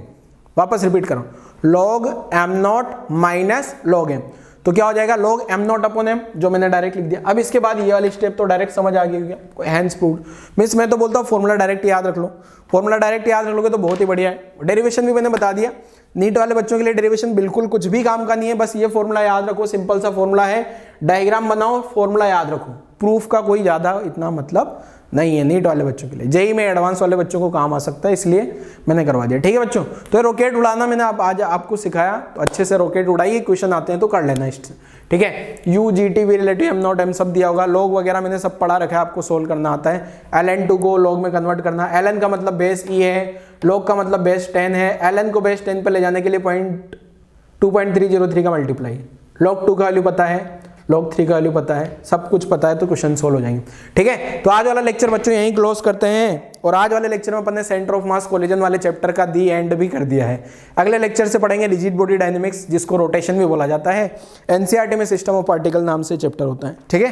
वापस रिपीट करो, log m not minus log m, तो क्या हो जाएगा log m not upon m, जो मैंने डायरेक्ट लिख दिया। अब इसके बाद ये वाली स्टेप तो डायरेक्ट समझ आ गई क्या, हैंस प्रूव्ड। मिस मैं तो बोलता हूँ फॉर्मूला डायरेक्ट याद रख लो, फॉर्मूला डायरेक्ट याद रख लोगे तो बहुत ही बढ़िया है। डेरिवेशन भी मैंने बता दिया, नीट वाले बच्चों के लिए डेरिवेशन बिल्कुल कुछ भी काम का नहीं है, बस ये फॉर्मूला याद रखो, सिंपल सा फॉर्मूला है, डायग्राम बनाओ, फॉर्मूला याद रखो, प्रूफ का कोई ज्यादा इतना मतलब नहीं है नीट वाले बच्चों के लिए। जेई में एडवांस वाले बच्चों को काम आ सकता है, इसलिए मैंने करवा दिया। ठीक है बच्चों, तो ये रॉकेट उड़ाना मैंने आज आपको सिखाया, तो अच्छे से रॉकेट उड़ाइए, क्वेश्चन आते हैं तो कर लेना इससे। ठीक है, U G T V relative M naught M सब दिया होगा, लॉग वगैरह मैंने सब पढ़ा रखा है, आपको सोल्व करना आता है। एल टू को लॉग में कन्वर्ट करना, एल एन का मतलब बेस ई है, लॉग का मतलब बेस 10 है, एल एन को बेस 10 पे ले जाने के लिए 2.303 का मल्टीप्लाई, लॉग 2 का वैल्यू पता है, log 3 का वैल्यू पता है, सब कुछ पता है, तो क्वेश्चन सोल्व हो जाएंगे। ठीक है, तो आज वाला लेक्चर बच्चों यहीं क्लोज करते हैं, और आज वाले लेक्चर में अपन ने सेंटर ऑफ मास कोलिजन वाले चैप्टर का दी एंड भी कर दिया है। अगले लेक्चर से पढ़ेंगे रिजिड बॉडी डायनेमिक्स, जिसको रोटेशन भी बोला जाता है, एनसीईआरटी में सिस्टम ऑफ पार्टिकल नाम से चैप्टर होता है। ठीक है,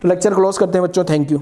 तो लेक्चर क्लोज करते हैं बच्चों, थैंक यू।